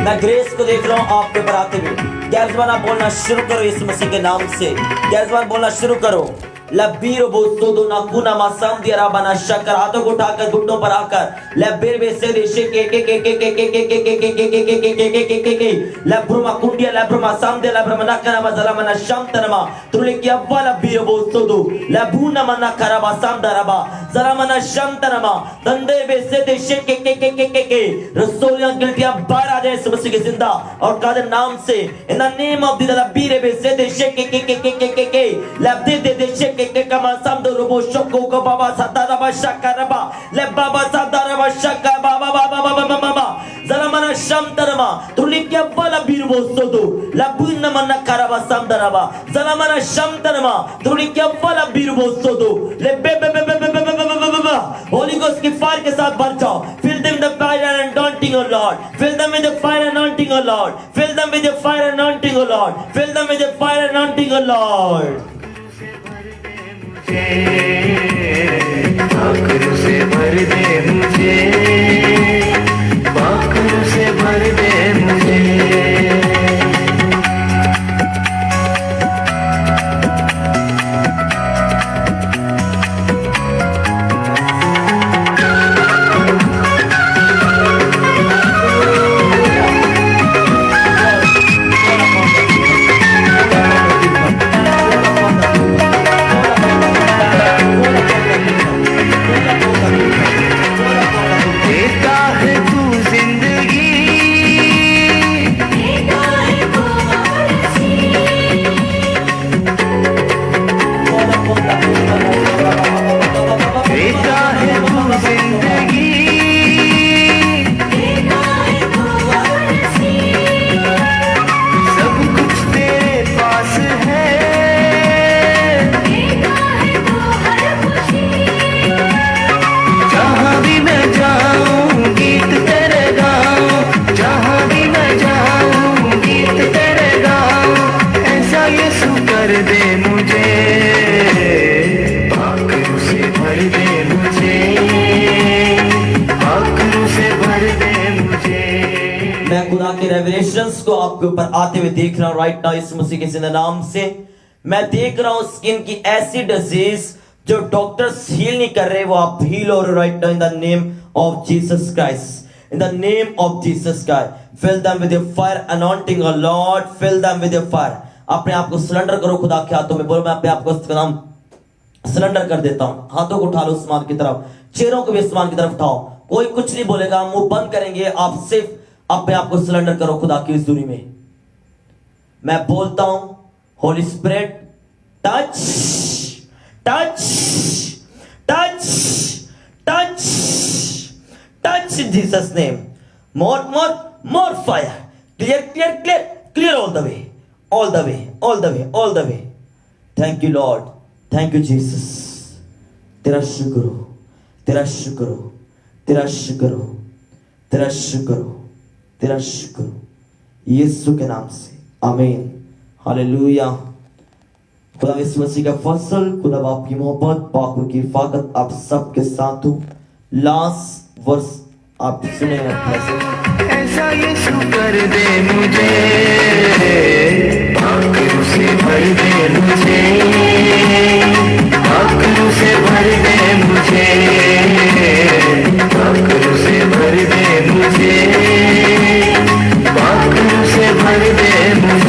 मैं ग्रेस को देख रहा हूँ आपके ऊपर आते हुए। क्या ज़बान आप बोलना शुरू करो यीशु मसीह के नाम से। क्या ज़बान बोलना शुरू करो। लबीरो बोस्तो दो ना कुना मासाम दिया राबाना शक्कर, हाथों को उठाकर घुटनों पर आकर लबीर बेसे देशे के लब्रुमा कुंडिया लब्रुमा सामदे लब्रुमा नकना मज़ला मना शम्तनमा तुले की अव्वल लबीरो बोस्तो दो लबूना मना करबा सामदरबा ज़ला मना शम्तनमा दंडे बेसे देशे के रसूलियां गिल्टियां बाहर आ जाए मसीह के जिंदा और कादर नाम से in the name of the लबीरे बेसे देशे के लब्दे दे देशे के कमा सामदो रोबो शक्को को बाबा सदारबा शक्करबा ले बाबा सदारबा शक्का बाबा बाबा बाबा बाबा ज़लमना शम्तरमा तुली के अव्वल बीरबो सोदो लबुन मना करबा सामदरबा ज़लमना शम्तरमा तुली के अव्वल बीरबो सोदो ले बे बे बे बे बे बे होली गोस्ट की फायर के साथ भर जाओ। Fill them with the fire and anointing, O Lord. Fill them with the fire and anointing, O Lord. Fill them with the fire and anointing, O Lord. Fill them with the fire and anointing, O Lord. पाखरू से भर दे मुझे, पाखरू से भर दे मुझे। मैं खुदा के revelations को आपके ऊपर आते हुए देख रहा हूं राइट नाउ इस मसीह के जिंदा नाम से। मैं देख रहा हूं स्किन की ऐसी डिजीज जो डॉक्टर्स हील नहीं कर रहे, वो आप हील हो रहे right now in the name of Jesus Christ. In the name of Jesus Christ fill them with your fire anointing O Lord, fill them with your fire. अपने आप को सरेंडर करो खुदा के हाथों में। बोलो मैं अपने आप को इसका नाम सरेंडर कर देता हूं। हाथों को उठा लो आसमान की तरफ, चेहरों को भी आसमान की तरफ उठाओ। कोई कुछ नहीं बोलेगा, मुंह बंद करेंगे, आप सिर्फ अपने आप को सरेंडर करो खुदा की हज़ूरी में। मैं बोलता हूं Holi spirit touch touch touch touch touch Jesus name. More more more fire, clear clear clear clear all the way all the way all the way all the way. Thank you Lord, thank you Jesus. तेरा शुक्र हो, तेरा शुक्र हो, तेरा शुक्र हो, तेरा शुक्र हो, तेरा शुक्र यीशु के नाम से आमीन हालेलुया। खुदा यीशु मसीह का फजल, खुदा बाप की मोहब्बत, पाक की हिफाजत आप सबके साथ हो। लास्ट वर्स आप सुने ऐसा यीशु कर दे मुझे, पाखरू से भर दे मुझे, पाखरू से भर दे मुझे, पाखरू से भर दे मुझे, पाखरू से भर दे मुझे।